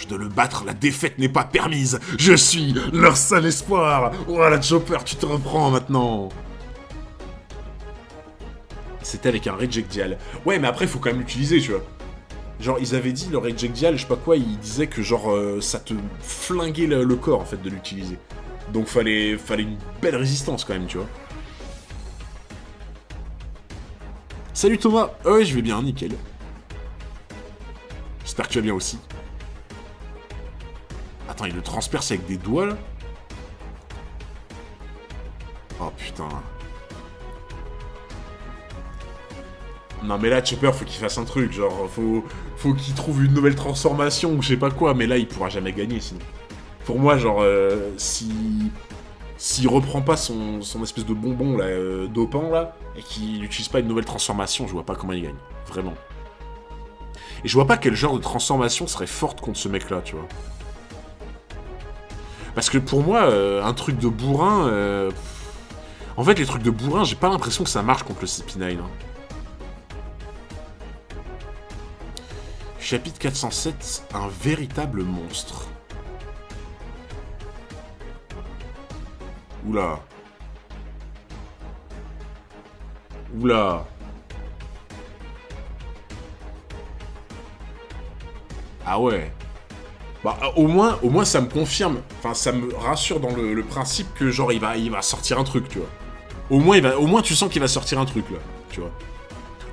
Je dois le battre, la défaite n'est pas permise. Je suis leur seul espoir. Voilà, Chopper, tu te reprends maintenant. C'était avec un Rejectial. Ouais, mais après, il faut quand même l'utiliser, tu vois. Genre, ils avaient dit, le Rejectial, je sais pas quoi, ils disaient que genre, ça te flinguait le corps, en fait, de l'utiliser. Donc, fallait une belle résistance, quand même, tu vois. Salut Thomas. Ouais, je vais bien, nickel. J'espère que tu vas bien aussi. Attends, il le transperce avec des doigts, là? Oh, putain. Non, mais là, Chopper, faut qu'il fasse un truc, genre, faut qu'il trouve une nouvelle transformation, ou je sais pas quoi, mais là, il pourra jamais gagner, sinon. Pour moi, genre, s'il reprend pas son espèce de bonbon, là, dopant, là, et qu'il n'utilise pas une nouvelle transformation, je vois pas comment il gagne. Vraiment. Et je vois pas quel genre de transformation serait forte contre ce mec-là, tu vois. Parce que pour moi, un truc de bourrin... En fait, les trucs de bourrin, j'ai pas l'impression que ça marche contre le CP9. Hein. Chapitre 407, un véritable monstre. Oula. Oula. Ah ouais. Bah au moins ça me confirme, enfin ça me rassure dans le principe que genre il va sortir un truc, tu vois. Au moins tu sens qu'il va sortir un truc là, tu vois.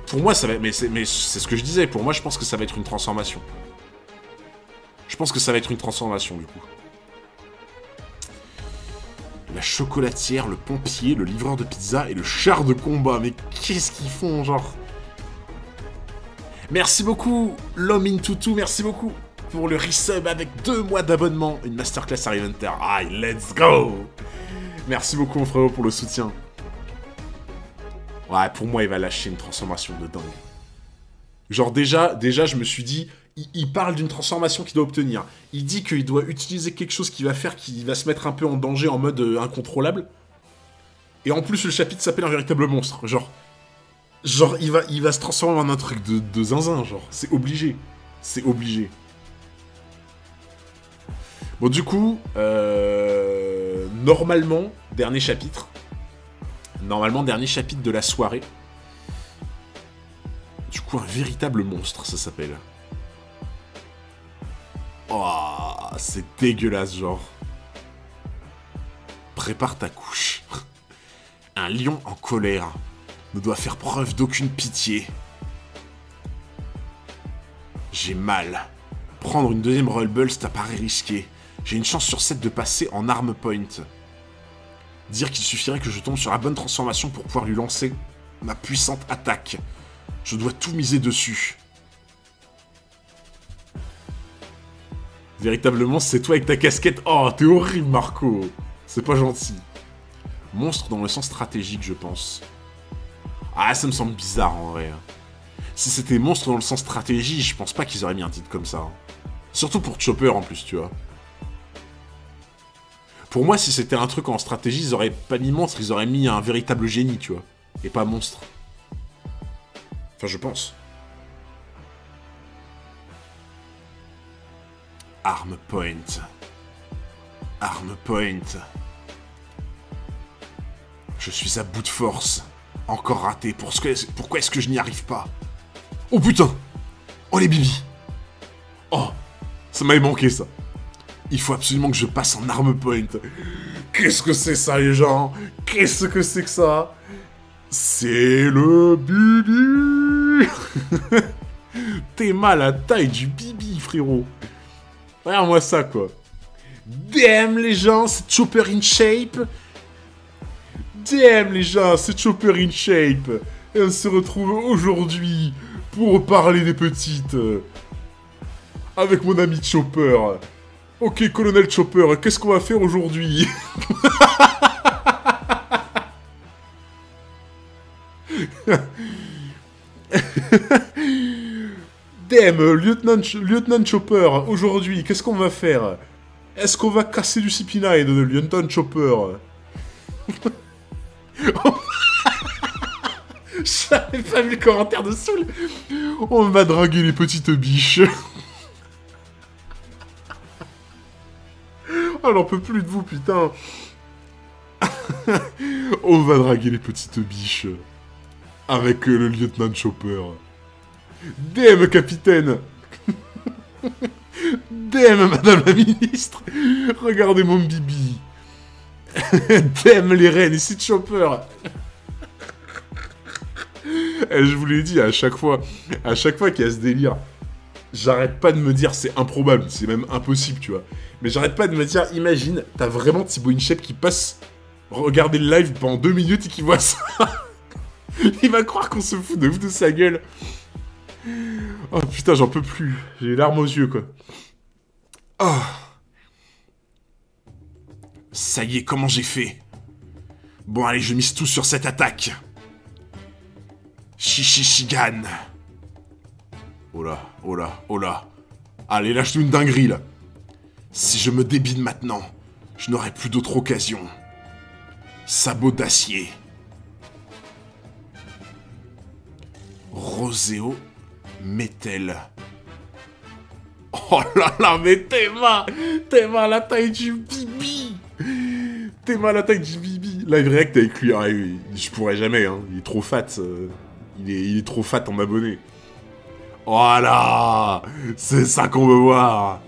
Pour moi ça va, mais c'est ce que je disais, pour moi je pense que ça va être une transformation. Je pense que ça va être une transformation du coup. La chocolatière, le pompier, le livreur de pizza et le char de combat, mais qu'est-ce qu'ils font genre? Merci beaucoup l'homme in tutu, merci beaucoup pour le resub avec 2 mois d'abonnement. Une masterclass à Reinventer. Aïe, let's go. Merci beaucoup mon frérot pour le soutien. Ouais, pour moi il va lâcher une transformation de dingue. Genre déjà je me suis dit, il parle d'une transformation qu'il doit obtenir. Il dit qu'il doit utiliser quelque chose qui va faire qu'il va se mettre un peu en danger en mode incontrôlable. Et en plus le chapitre s'appelle un véritable monstre. Genre il va se transformer en un truc de zinzin, genre. C'est obligé. C'est obligé. Bon, du coup, normalement, dernier chapitre. Normalement, dernier chapitre de la soirée. Du coup, un véritable monstre, ça s'appelle. Oh, c'est dégueulasse, genre. Prépare ta couche. Un lion en colère ne doit faire preuve d'aucune pitié. J'ai mal. Prendre une deuxième Royal Bulls t'apparaît risqué. J'ai une chance sur 7 de passer en arm point. Dire qu'il suffirait que je tombe sur la bonne transformation pour pouvoir lui lancer ma puissante attaque. Je dois tout miser dessus. Véritablement, c'est toi avec ta casquette. Oh, t'es horrible, Marco. C'est pas gentil. Monstre dans le sens stratégique, je pense. Ah, ça me semble bizarre, en vrai. Si c'était monstre dans le sens stratégie, je pense pas qu'ils auraient mis un titre comme ça. Surtout pour Chopper, en plus, tu vois. Pour moi, si c'était un truc en stratégie, ils auraient pas mis monstre, ils auraient mis un véritable génie, tu vois. Et pas monstre. Enfin, je pense. Arm point. Arm point. Je suis à bout de force. Encore raté. Pourquoi est-ce que je n'y arrive pas? Oh putain! Oh les bibis! Oh! Ça m'avait manqué ça. Il faut absolument que je passe en arm point. Qu'est-ce que c'est ça les gens? Qu'est-ce que c'est que ça? C'est le bibi. T'es mal à la taille du bibi frérot. Regarde-moi ça quoi. Damn les gens, c'est Chopper in shape. Damn les gens, c'est Chopper in shape. Et on se retrouve aujourd'hui pour parler des petites. Avec mon ami Chopper. Ok, colonel Chopper, qu'est-ce qu'on va faire aujourd'hui? Damn, lieutenant Chopper, aujourd'hui, qu'est-ce qu'on va faire? Est-ce qu'on va casser du CP9 de lieutenant Chopper? J'avais pas vu le commentaire de Soul. On va draguer les petites biches. Oh, j'en peux plus de vous, putain. On va draguer les petites biches. Avec le lieutenant Chopper. DM, capitaine. DM, madame la ministre. Regardez mon bibi. DM les reines, ici Chopper. Et je vous l'ai dit, à chaque fois qu'il y a ce délire, j'arrête pas de me dire, c'est improbable, c'est même impossible, tu vois. Mais j'arrête pas de me dire, imagine, t'as vraiment Thibaut Inchep qui passe regarder le live pendant 2 minutes et qui voit ça. Il va croire qu'on se fout de ouf de sa gueule. Oh putain, j'en peux plus. J'ai les larmes aux yeux, quoi. Oh. Ça y est, comment j'ai fait? Bon, allez, je mise tout sur cette attaque. Shishigan. Oh là, oh là, oh là. Allez, lâche-nous une dinguerie, là. Si je me débine maintenant, je n'aurai plus d'autre occasion. Sabot d'acier. Roséo Métel. Oh là là, mais Théma à la taille du bibi. Théma à la taille du bibi. Live React avec lui, ah, oui, je pourrais jamais, hein. Il est trop fat. Il est trop fat en m'abonner. Voilà. C'est ça qu'on veut voir.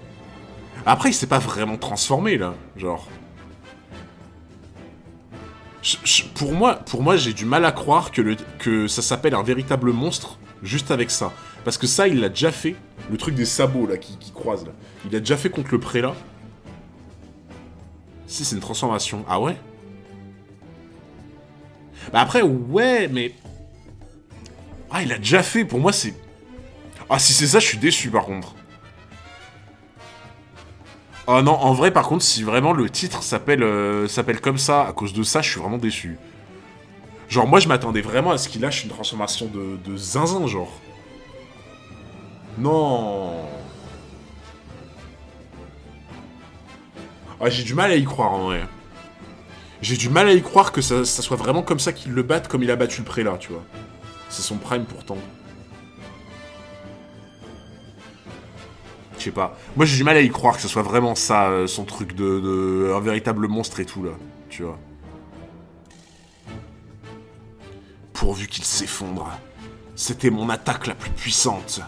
Après, il s'est pas vraiment transformé, là. Genre... Pour moi, j'ai du mal à croire que ça s'appelle un véritable monstre juste avec ça. Parce que ça, il l'a déjà fait. Le truc des sabots, là, qui croisent, là. Il l'a déjà fait contre le prélat. Si, c'est une transformation. Ah ouais? Bah après, ouais, mais... Ah, il l'a déjà fait. Pour moi, c'est... Ah, si c'est ça, je suis déçu, par contre. Ah non, en vrai, par contre, si vraiment le titre s'appelle comme ça, à cause de ça, je suis vraiment déçu. Genre, moi, je m'attendais vraiment à ce qu'il lâche une transformation de zinzin, genre. Non. Ah, j'ai du mal à y croire, en vrai. J'ai du mal à y croire que ça soit vraiment comme ça qu'il le batte, comme il a battu le prélat, tu vois. C'est son prime, pourtant. Je sais pas. Moi, j'ai du mal à y croire que ce soit vraiment ça, son truc de un véritable monstre et tout, là. Tu vois. Pourvu qu'il s'effondre. C'était mon attaque la plus puissante.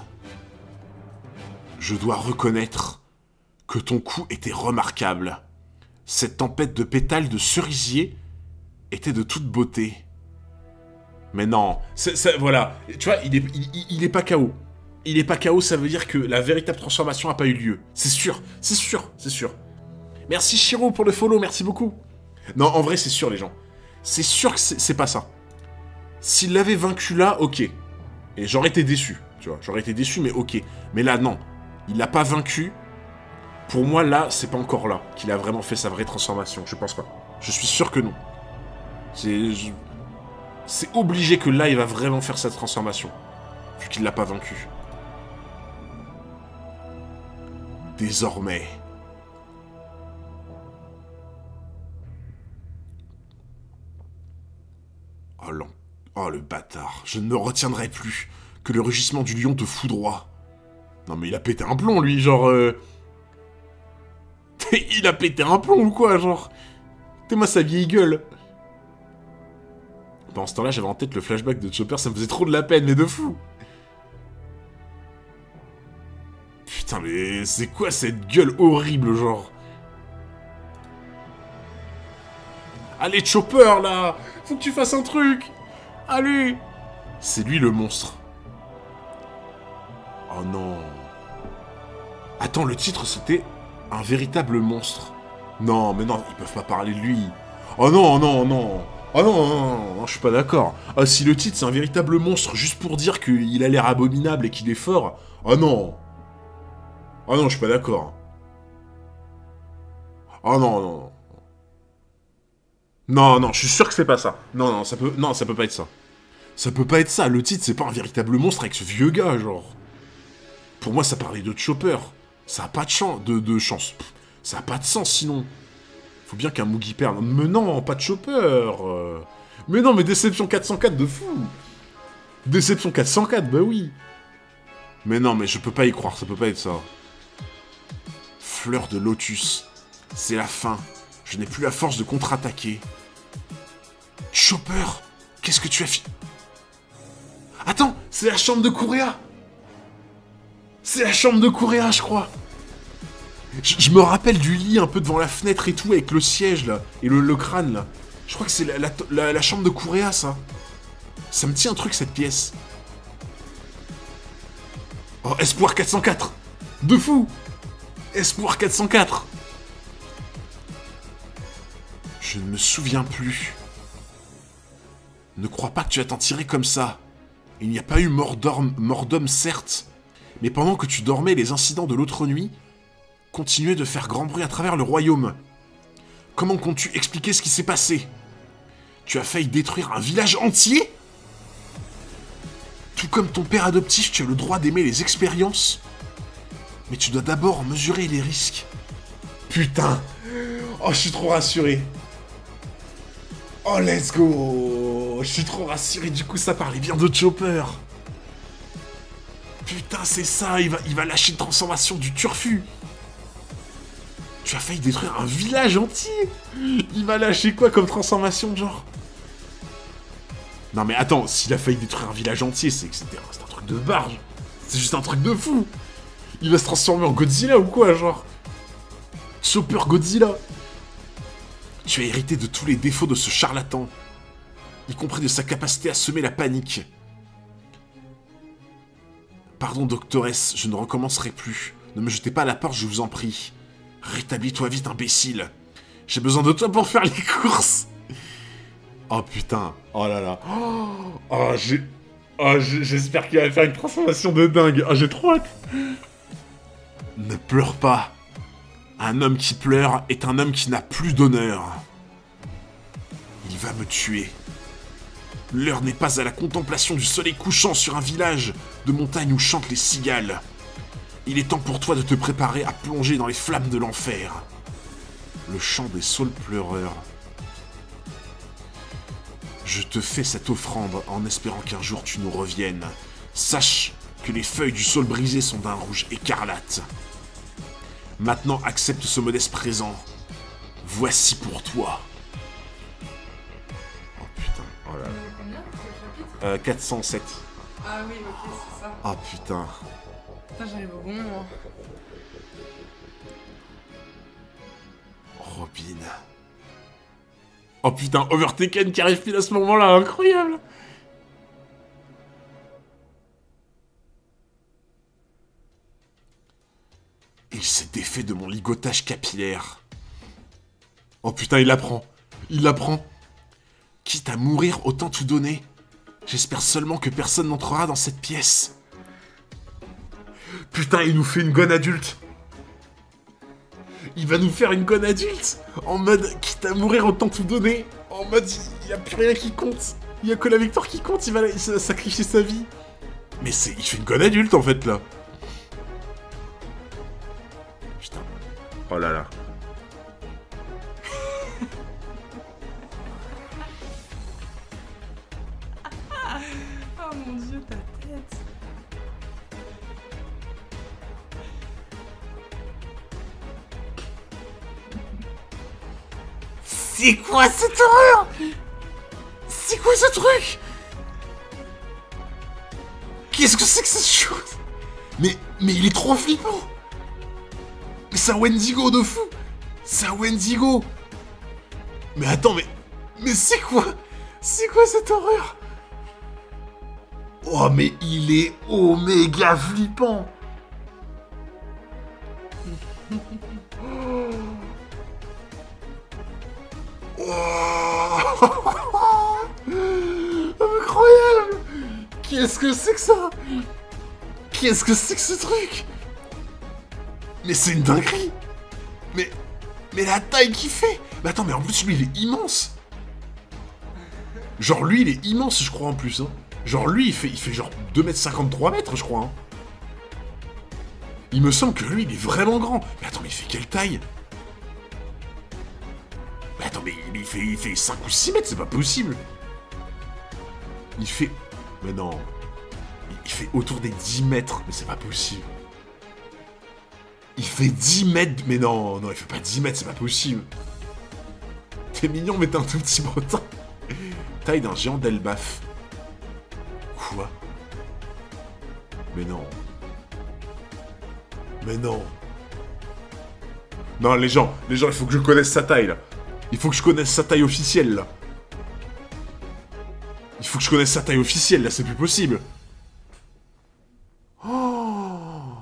Je dois reconnaître que ton coup était remarquable. Cette tempête de pétales de cerisier était de toute beauté. Mais non, voilà. Tu vois, il est pas KO. Il est pas KO, ça veut dire que la véritable transformation a pas eu lieu. C'est sûr, c'est sûr, c'est sûr. Merci Shiro pour le follow, merci beaucoup. Non, en vrai, c'est sûr, les gens. C'est sûr que c'est pas ça. S'il l'avait vaincu là, ok. Et j'aurais été déçu, tu vois. J'aurais été déçu, mais ok. Mais là, non. Il l'a pas vaincu. Pour moi, là, c'est pas encore là qu'il a vraiment fait sa vraie transformation. Je pense pas. Je suis sûr que non. C'est obligé que là, il va vraiment faire sa transformation. Vu qu'il l'a pas vaincu. Désormais... Oh, le bâtard. Je ne me retiendrai plus que le rugissement du lion te foudroie. Non mais il a pété un plomb, lui, genre... Il a pété un plomb ou quoi, genre... T'es-moi sa vieille gueule. Pendant ce temps-là, j'avais en tête le flashback de Chopper, ça me faisait trop de la peine, mais de fou. Putain, mais c'est quoi cette gueule horrible, genre? Allez, Chopper, là! Faut que tu fasses un truc! Allez! C'est lui, le monstre. Oh non. Attends, le titre, c'était un véritable monstre. Non, mais non, ils peuvent pas parler de lui. Oh non, non, non. Oh non, non, non, non, je suis pas d'accord. Ah, si le titre, c'est un véritable monstre, juste pour dire qu'il a l'air abominable et qu'il est fort. Oh non. Oh non, je suis pas d'accord. Oh non, non. Non, non, je suis sûr que c'est pas ça. Non, non, ça peut pas être ça. Ça peut pas être ça. Le titre, c'est pas un véritable monstre avec ce vieux gars, genre. Pour moi, ça parlait de Chopper. Ça a pas de chance. Ça a pas de sens, sinon. Faut bien qu'un Mugi perde. Mais non, pas de Chopper. Mais non, mais Déception 404 de fou. Déception 404, bah oui. Mais non, mais je peux pas y croire, ça peut pas être ça. Fleur de lotus. C'est la fin. Je n'ai plus la force de contre-attaquer. Chopper, qu'est-ce que tu as fait? Attends, c'est la chambre de Kurea. C'est la chambre de Kurea, je crois. Je me rappelle du lit un peu devant la fenêtre et tout, avec le siège, là, et le crâne, là. Je crois que c'est la chambre de Kurea, ça. Ça me tient un truc, cette pièce. Oh, Espoir 404. De fou. Espoir 404. Je ne me souviens plus. Ne crois pas que tu vas t'en tirer comme ça. Il n'y a pas eu mort d'homme, certes. Mais pendant que tu dormais, les incidents de l'autre nuit continuaient de faire grand bruit à travers le royaume. Comment comptes-tu expliquer ce qui s'est passé? Tu as failli détruire un village entier? Tout comme ton père adoptif, tu as le droit d'aimer les expériences. Mais tu dois d'abord mesurer les risques. Putain! Oh, je suis trop rassuré. Oh, let's go! Je suis trop rassuré, du coup, ça parlait bien de Chopper. Putain, c'est ça, il va lâcher une transformation du turfu. Tu as failli détruire un village entier. Il va lâcher quoi comme transformation, genre? Non mais attends, s'il a failli détruire un village entier, c'est un truc de barge. C'est juste un truc de fou. Il va se transformer en Godzilla ou quoi, genre? Chopper Godzilla. Tu as hérité de tous les défauts de ce charlatan, y compris de sa capacité à semer la panique. Pardon, doctoresse, je ne recommencerai plus. Ne me jetez pas à la porte, je vous en prie. Rétablis-toi vite, imbécile. J'ai besoin de toi pour faire les courses. Oh putain, oh là là. J'espère qu'il va faire une transformation de dingue. Oh, j'ai trop hâte. Ne pleure pas. Un homme qui pleure est un homme qui n'a plus d'honneur. Il va me tuer. L'heure n'est pas à la contemplation du soleil couchant sur un village de montagne où chantent les cigales. Il est temps pour toi de te préparer à plonger dans les flammes de l'enfer. Le chant des saules pleureurs. Je te fais cette offrande en espérant qu'un jour tu nous reviennes. Sache que les feuilles du saule brisé sont d'un rouge écarlate. Maintenant, accepte ce modeste présent. Voici pour toi. Oh putain, oh là là. Combien? Quel chapitre? 407. Ah oui, ok, c'est ça. Oh putain. Putain, j'arrive au bon moment. Robin. Oh putain, Overtaken qui arrive pile à ce moment-là, incroyable. Il s'est défait de mon ligotage capillaire. Oh putain, il l'apprend. Il l'apprend. Quitte à mourir, autant tout donner. J'espère seulement que personne n'entrera dans cette pièce. Putain, il nous fait une gonne adulte. Il va nous faire une gonne adulte. En mode, quitte à mourir, autant tout donner. En mode, il n'y a plus rien qui compte. Il n'y a que la victoire qui compte, il va sacrifier sa vie. Mais il fait une gonne adulte, en fait, là. Putain. Oh là là. Oh mon dieu, ta tête. C'est quoi cette horreur? C'est quoi ce truc? Qu'est-ce que c'est que cette chose? Mais il est trop flippant. Mais c'est un Wendigo de fou. C'est un Wendigo. Mais attends, mais c'est quoi? C'est quoi cette horreur? Oh, mais il est oméga flippant. Oh. Incroyable. Qu'est-ce que c'est que ça? Qu'est-ce que c'est que ce truc? Mais c'est une dinguerie. Mais la taille qu'il fait. Mais attends, mais en plus lui il est immense. Genre lui il est immense je crois en plus hein. Genre lui il fait genre 2,53 m je crois hein. Il me semble que lui il est vraiment grand. Mais attends mais il fait quelle taille? Mais attends mais il fait 5 ou 6 mètres, c'est pas possible. Il fait... Mais non. Il fait autour des 10 mètres, mais c'est pas possible. Il fait 10 mètres. Mais non, non, il fait pas 10 mètres, c'est pas possible. T'es mignon, mais t'es un tout petit breton. Taille d'un géant d'Elbaf. Quoi? Mais non. Mais non. Non, les gens, il faut que je connaisse sa taille, là. Il faut que je connaisse sa taille officielle, là. Il faut que je connaisse sa taille officielle, là, c'est plus possible. Oh.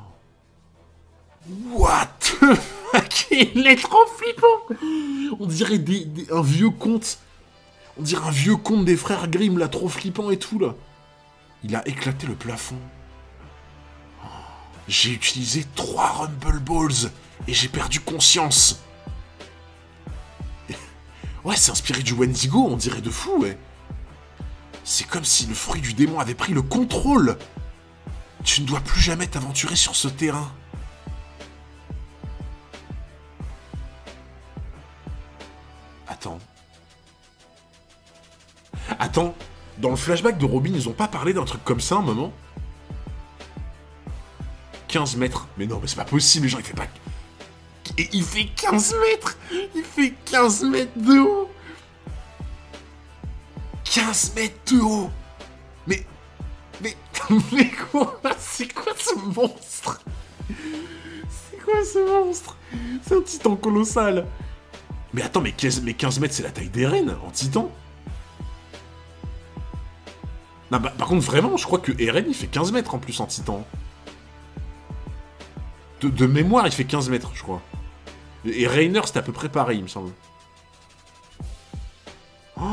What the fuck? Il est trop flippant. On dirait un vieux conte. On dirait un vieux conte des frères Grimm, là, trop flippant et tout, là. Il a éclaté le plafond. J'ai utilisé 3 Rumble Balls et j'ai perdu conscience. Ouais, c'est inspiré du Wendigo, on dirait de fou, ouais. C'est comme si le fruit du démon avait pris le contrôle. Tu ne dois plus jamais t'aventurer sur ce terrain. Attends. Attends, dans le flashback de Robin, ils ont pas parlé d'un truc comme ça un moment? 15 mètres. Mais non, mais c'est pas possible, les gens, il fait pas... Et il fait 15 mètres. Il fait 15 mètres de haut. 15 mètres de haut. Mais quoi? C'est quoi ce monstre? C'est quoi ce monstre? C'est un titan colossal. Mais attends, mais 15 mètres, c'est la taille d'Eren en titan? Non, bah, par contre, vraiment, je crois que Eren, il fait 15 mètres en plus en titan. De mémoire, il fait 15 mètres, je crois. Et Reiner, c'était à peu près pareil, il me semble. Oh.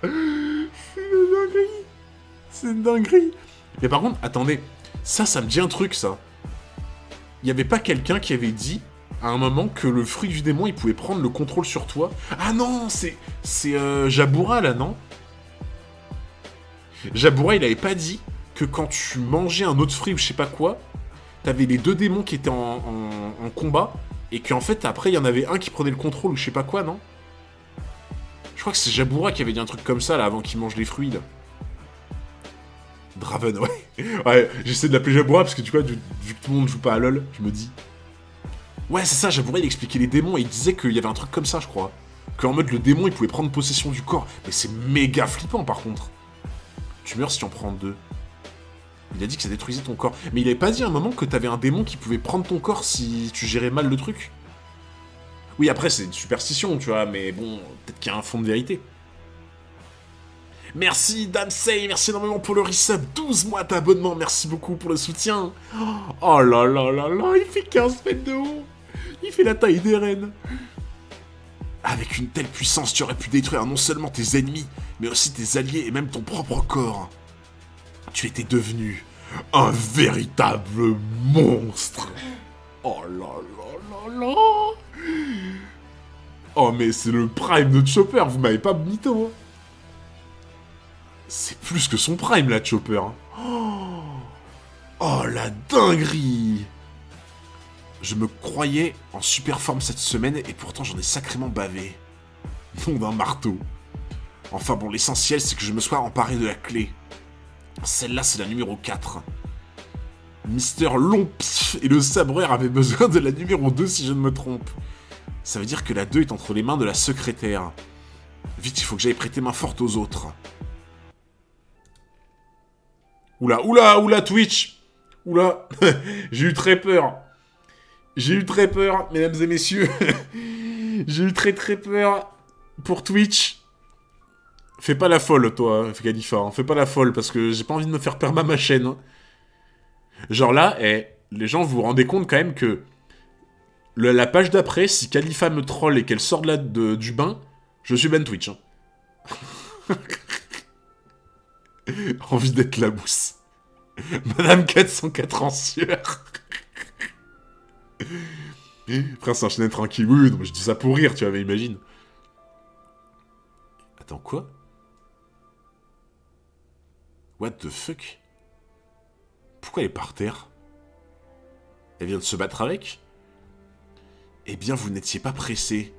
C'est une dinguerie. C'est une dinguerie. Mais par contre, attendez. Ça me dit un truc, ça. Il n'y avait pas quelqu'un qui avait dit, à un moment, que le fruit du démon, il pouvait prendre le contrôle sur toi? Ah non, c'est Jaboura, là, non? Jaboura, il avait pas dit que quand tu mangeais un autre fruit ou je sais pas quoi, t'avais les 2 démons qui étaient en combat, et qu'en fait, après, il y en avait un qui prenait le contrôle ou je sais pas quoi, non? Je crois que c'est Jaboura qui avait dit un truc comme ça, là, avant qu'il mange les fruits, là. Draven, ouais. Ouais, j'essaie de l'appeler Jaboura, parce que tu vois, vu que tout le monde joue pas à LoL, je me dis... Ouais, c'est ça, Jaboura, il expliquait les démons, et il disait qu'il y avait un truc comme ça, je crois. Qu'en mode, le démon, il pouvait prendre possession du corps. Mais c'est méga flippant, par contre. Tu meurs si tu en prends 2. Il a dit que ça détruisait ton corps. Mais il avait pas dit à un moment que t'avais un démon qui pouvait prendre ton corps si tu gérais mal le truc? Oui, après, c'est une superstition, tu vois, mais bon, peut-être qu'il y a un fond de vérité. Merci, Damsey, merci énormément pour le resub. 12 mois d'abonnement, merci beaucoup pour le soutien. Oh là là là là, il fait 15 mètres de haut. Il fait la taille d'Eren. Avec une telle puissance, tu aurais pu détruire non seulement tes ennemis, mais aussi tes alliés et même ton propre corps. Tu étais devenu un véritable monstre. Oh là là là là. Oh mais c'est le prime de Chopper, vous m'avez pas mytho. Hein. C'est plus que son prime là, Chopper. Oh la dinguerie. Je me croyais en super forme cette semaine et pourtant j'en ai sacrément bavé. Nom d'un marteau. Enfin bon, l'essentiel c'est que je me sois emparé de la clé. Celle-là c'est la numéro 4. Mister Lompif et le sabreur avaient besoin de la numéro 2 si je ne me trompe. Ça veut dire que la 2 est entre les mains de la secrétaire. Vite, il faut que j'aille prêter main forte aux autres. Oula, oula, oula, Twitch. Oula, j'ai eu très peur. J'ai eu très peur, mesdames et messieurs. J'ai eu très peur pour Twitch. Fais pas la folle, toi, Khalifa. Hein. Fais pas la folle, parce que j'ai pas envie de me faire perma ma chaîne. Hein. Genre là, les gens, vous vous rendez compte quand même que... la page d'après, si Khalifa me troll et qu'elle sort du bain, je suis ban Twitch. Hein. Envie d'être la mousse. Madame 404 en sueur. Prince enchaîné tranquille. Oui, non, mais je dis ça pour rire, tu vois, mais imagine. Attends, quoi? What the fuck? Pourquoi elle est par terre? Elle vient de se battre avec? Eh bien, vous n'étiez pas pressé.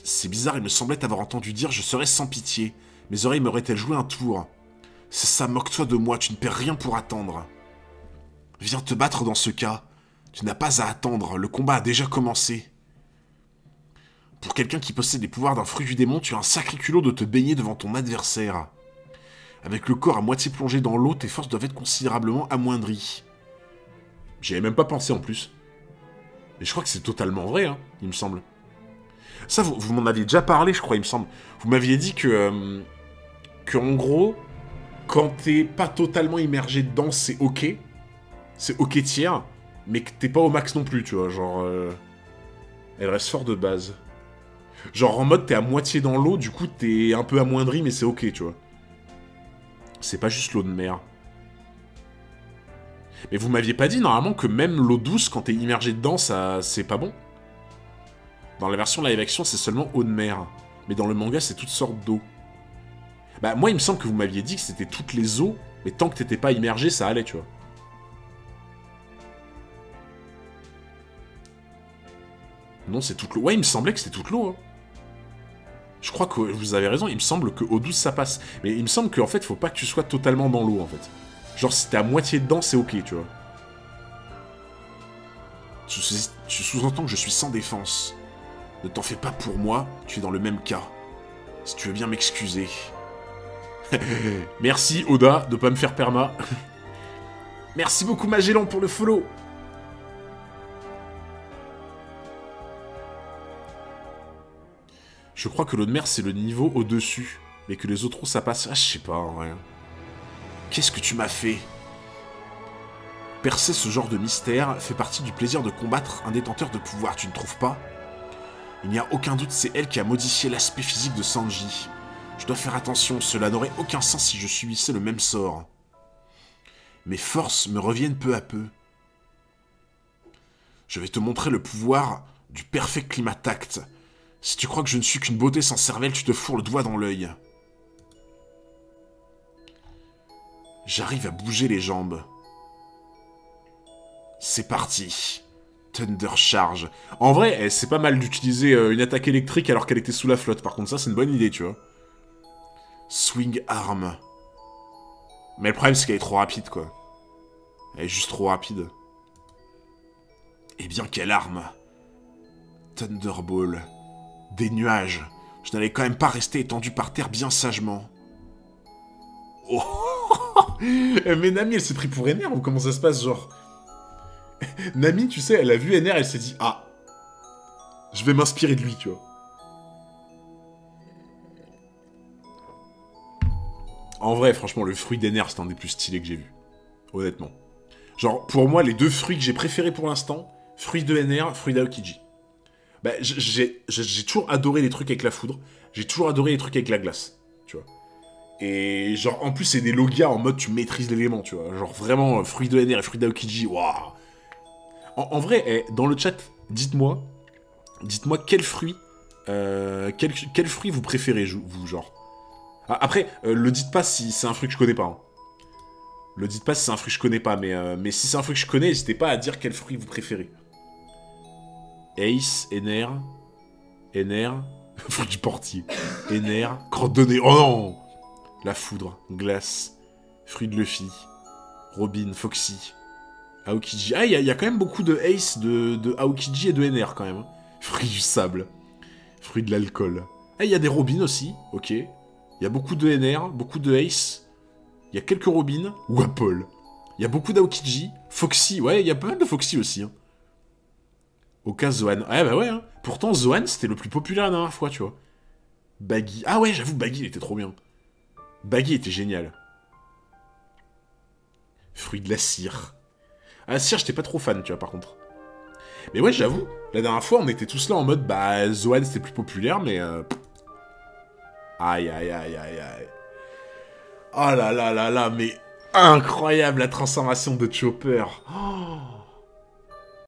C'est bizarre, il me semblait avoir entendu dire « Je serai sans pitié ». Mes oreilles m'auraient-elles joué un tour? C'est ça, moque-toi de moi, tu ne perds rien pour attendre. Viens te battre dans ce cas. Tu n'as pas à attendre, le combat a déjà commencé. Pour quelqu'un qui possède les pouvoirs d'un fruit du démon, tu as un sacré culot de te baigner devant ton adversaire. Avec le corps à moitié plongé dans l'eau, tes forces doivent être considérablement amoindries. J'y avais même pas pensé en plus. Mais je crois que c'est totalement vrai, hein, il me semble. Ça, vous m'en aviez déjà parlé, je crois, il me semble. Vous m'aviez dit que en gros, quand t'es pas totalement immergé dedans, c'est ok. C'est ok tiers, mais que t'es pas au max non plus, tu vois. Genre, elle reste fort de base. Genre, en mode, t'es à moitié dans l'eau, du coup, t'es un peu amoindri, mais c'est ok, tu vois. C'est pas juste l'eau de mer. Mais vous m'aviez pas dit, normalement, que même l'eau douce, quand t'es immergé dedans, ça, c'est pas bon? Dans la version live action, c'est seulement eau de mer. Mais dans le manga, c'est toutes sortes d'eau. Bah, moi, il me semble que vous m'aviez dit que c'était toutes les eaux, mais tant que t'étais pas immergé, ça allait, tu vois. Non, c'est toute l'eau. Ouais, il me semblait que c'était toute l'eau, hein. Je crois que vous avez raison, il me semble que eau douce, ça passe. Mais il me semble qu'en fait, faut pas que tu sois totalement dans l'eau, en fait. Genre, si t'es à moitié dedans, c'est ok, tu vois. Tu sous-entends que je suis sans défense. Ne t'en fais pas pour moi, tu es dans le même cas. Si tu veux bien m'excuser. Merci, Oda, de pas me faire perma. Merci beaucoup, Magellan, pour le follow. Je crois que l'eau de mer, c'est le niveau au-dessus. Mais que les autres eaux, ça passe... Ah, je sais pas, en vrai. Qu'est-ce que tu m'as fait? Percer ce genre de mystère fait partie du plaisir de combattre un détenteur de pouvoir, tu ne trouves pas? Il n'y a aucun doute, c'est elle qui a modifié l'aspect physique de Sanji. Je dois faire attention, cela n'aurait aucun sens si je subissais le même sort. Mes forces me reviennent peu à peu. Je vais te montrer le pouvoir du Perfect Climatact. Si tu crois que je ne suis qu'une beauté sans cervelle, tu te fourres le doigt dans l'œil. J'arrive à bouger les jambes. C'est parti. Thunder Charge. En vrai, c'est pas mal d'utiliser une attaque électrique alors qu'elle était sous la flotte. Par contre, ça, c'est une bonne idée, tu vois. Swing Arm. Mais le problème, c'est qu'elle est trop rapide, quoi. Elle est juste trop rapide. Eh bien, quelle arme. Thunderball. Des nuages. Je n'allais quand même pas rester étendu par terre bien sagement. Oh. Mais Nami, elle s'est pris pour Ener ou comment ça se passe, genre? Nami, tu sais, elle a vu Ener, elle s'est dit « Ah, je vais m'inspirer de lui, tu vois. » En vrai, franchement, le fruit d'Ener, c'est un des plus stylés que j'ai vu. Honnêtement. Genre, pour moi, les deux fruits que j'ai préférés pour l'instant, fruit de Ener, fruit d'Aokiji. Bah, j'ai toujours adoré les trucs avec la foudre. J'ai toujours adoré les trucs avec la glace, tu vois. Et genre, en plus, c'est des logias en mode tu maîtrises l'élément, tu vois. Genre, vraiment, fruit de Ener et fruit d'Aokiji, waouh. En vrai, dans le chat, dites-moi quel fruit, quel fruit vous préférez, vous, genre. Après, le dites pas si c'est un fruit que je connais pas. Hein. Le dites pas si c'est un fruit que je connais pas, mais si c'est un fruit que je connais, n'hésitez pas à dire quel fruit vous préférez. Ace, Ener, fruit du portier, Ener, crotte de nez, oh non. La foudre, glace, fruit de Luffy, Robin, Foxy, Aokiji. Ah, il y a quand même beaucoup de Ace, de Aokiji et de Ener quand même. Fruit du sable, fruit de l'alcool. Ah, il y a des Robin aussi, ok. Il y a beaucoup de Ener, beaucoup de Ace. Il y a quelques Robin, ou Apple. Il y a beaucoup d'Aokiji, Foxy, ouais, il y a pas mal de Foxy aussi. Hein. Au cas Zoan. Ouais, bah ouais, hein. Pourtant, Zoan, c'était le plus populaire la dernière fois, tu vois. Baggy. Ah ouais, j'avoue, Baggy, il était trop bien. Baggy était génial. Fruit de la cire. Ah, la cire, j'étais pas trop fan, tu vois, par contre. Mais ouais, j'avoue, la dernière fois, on était tous là en mode, bah, Zoan, c'était plus populaire, mais... Aïe, aïe, aïe, aïe, aïe. Oh là là là là, mais incroyable la transformation de Chopper. Oh.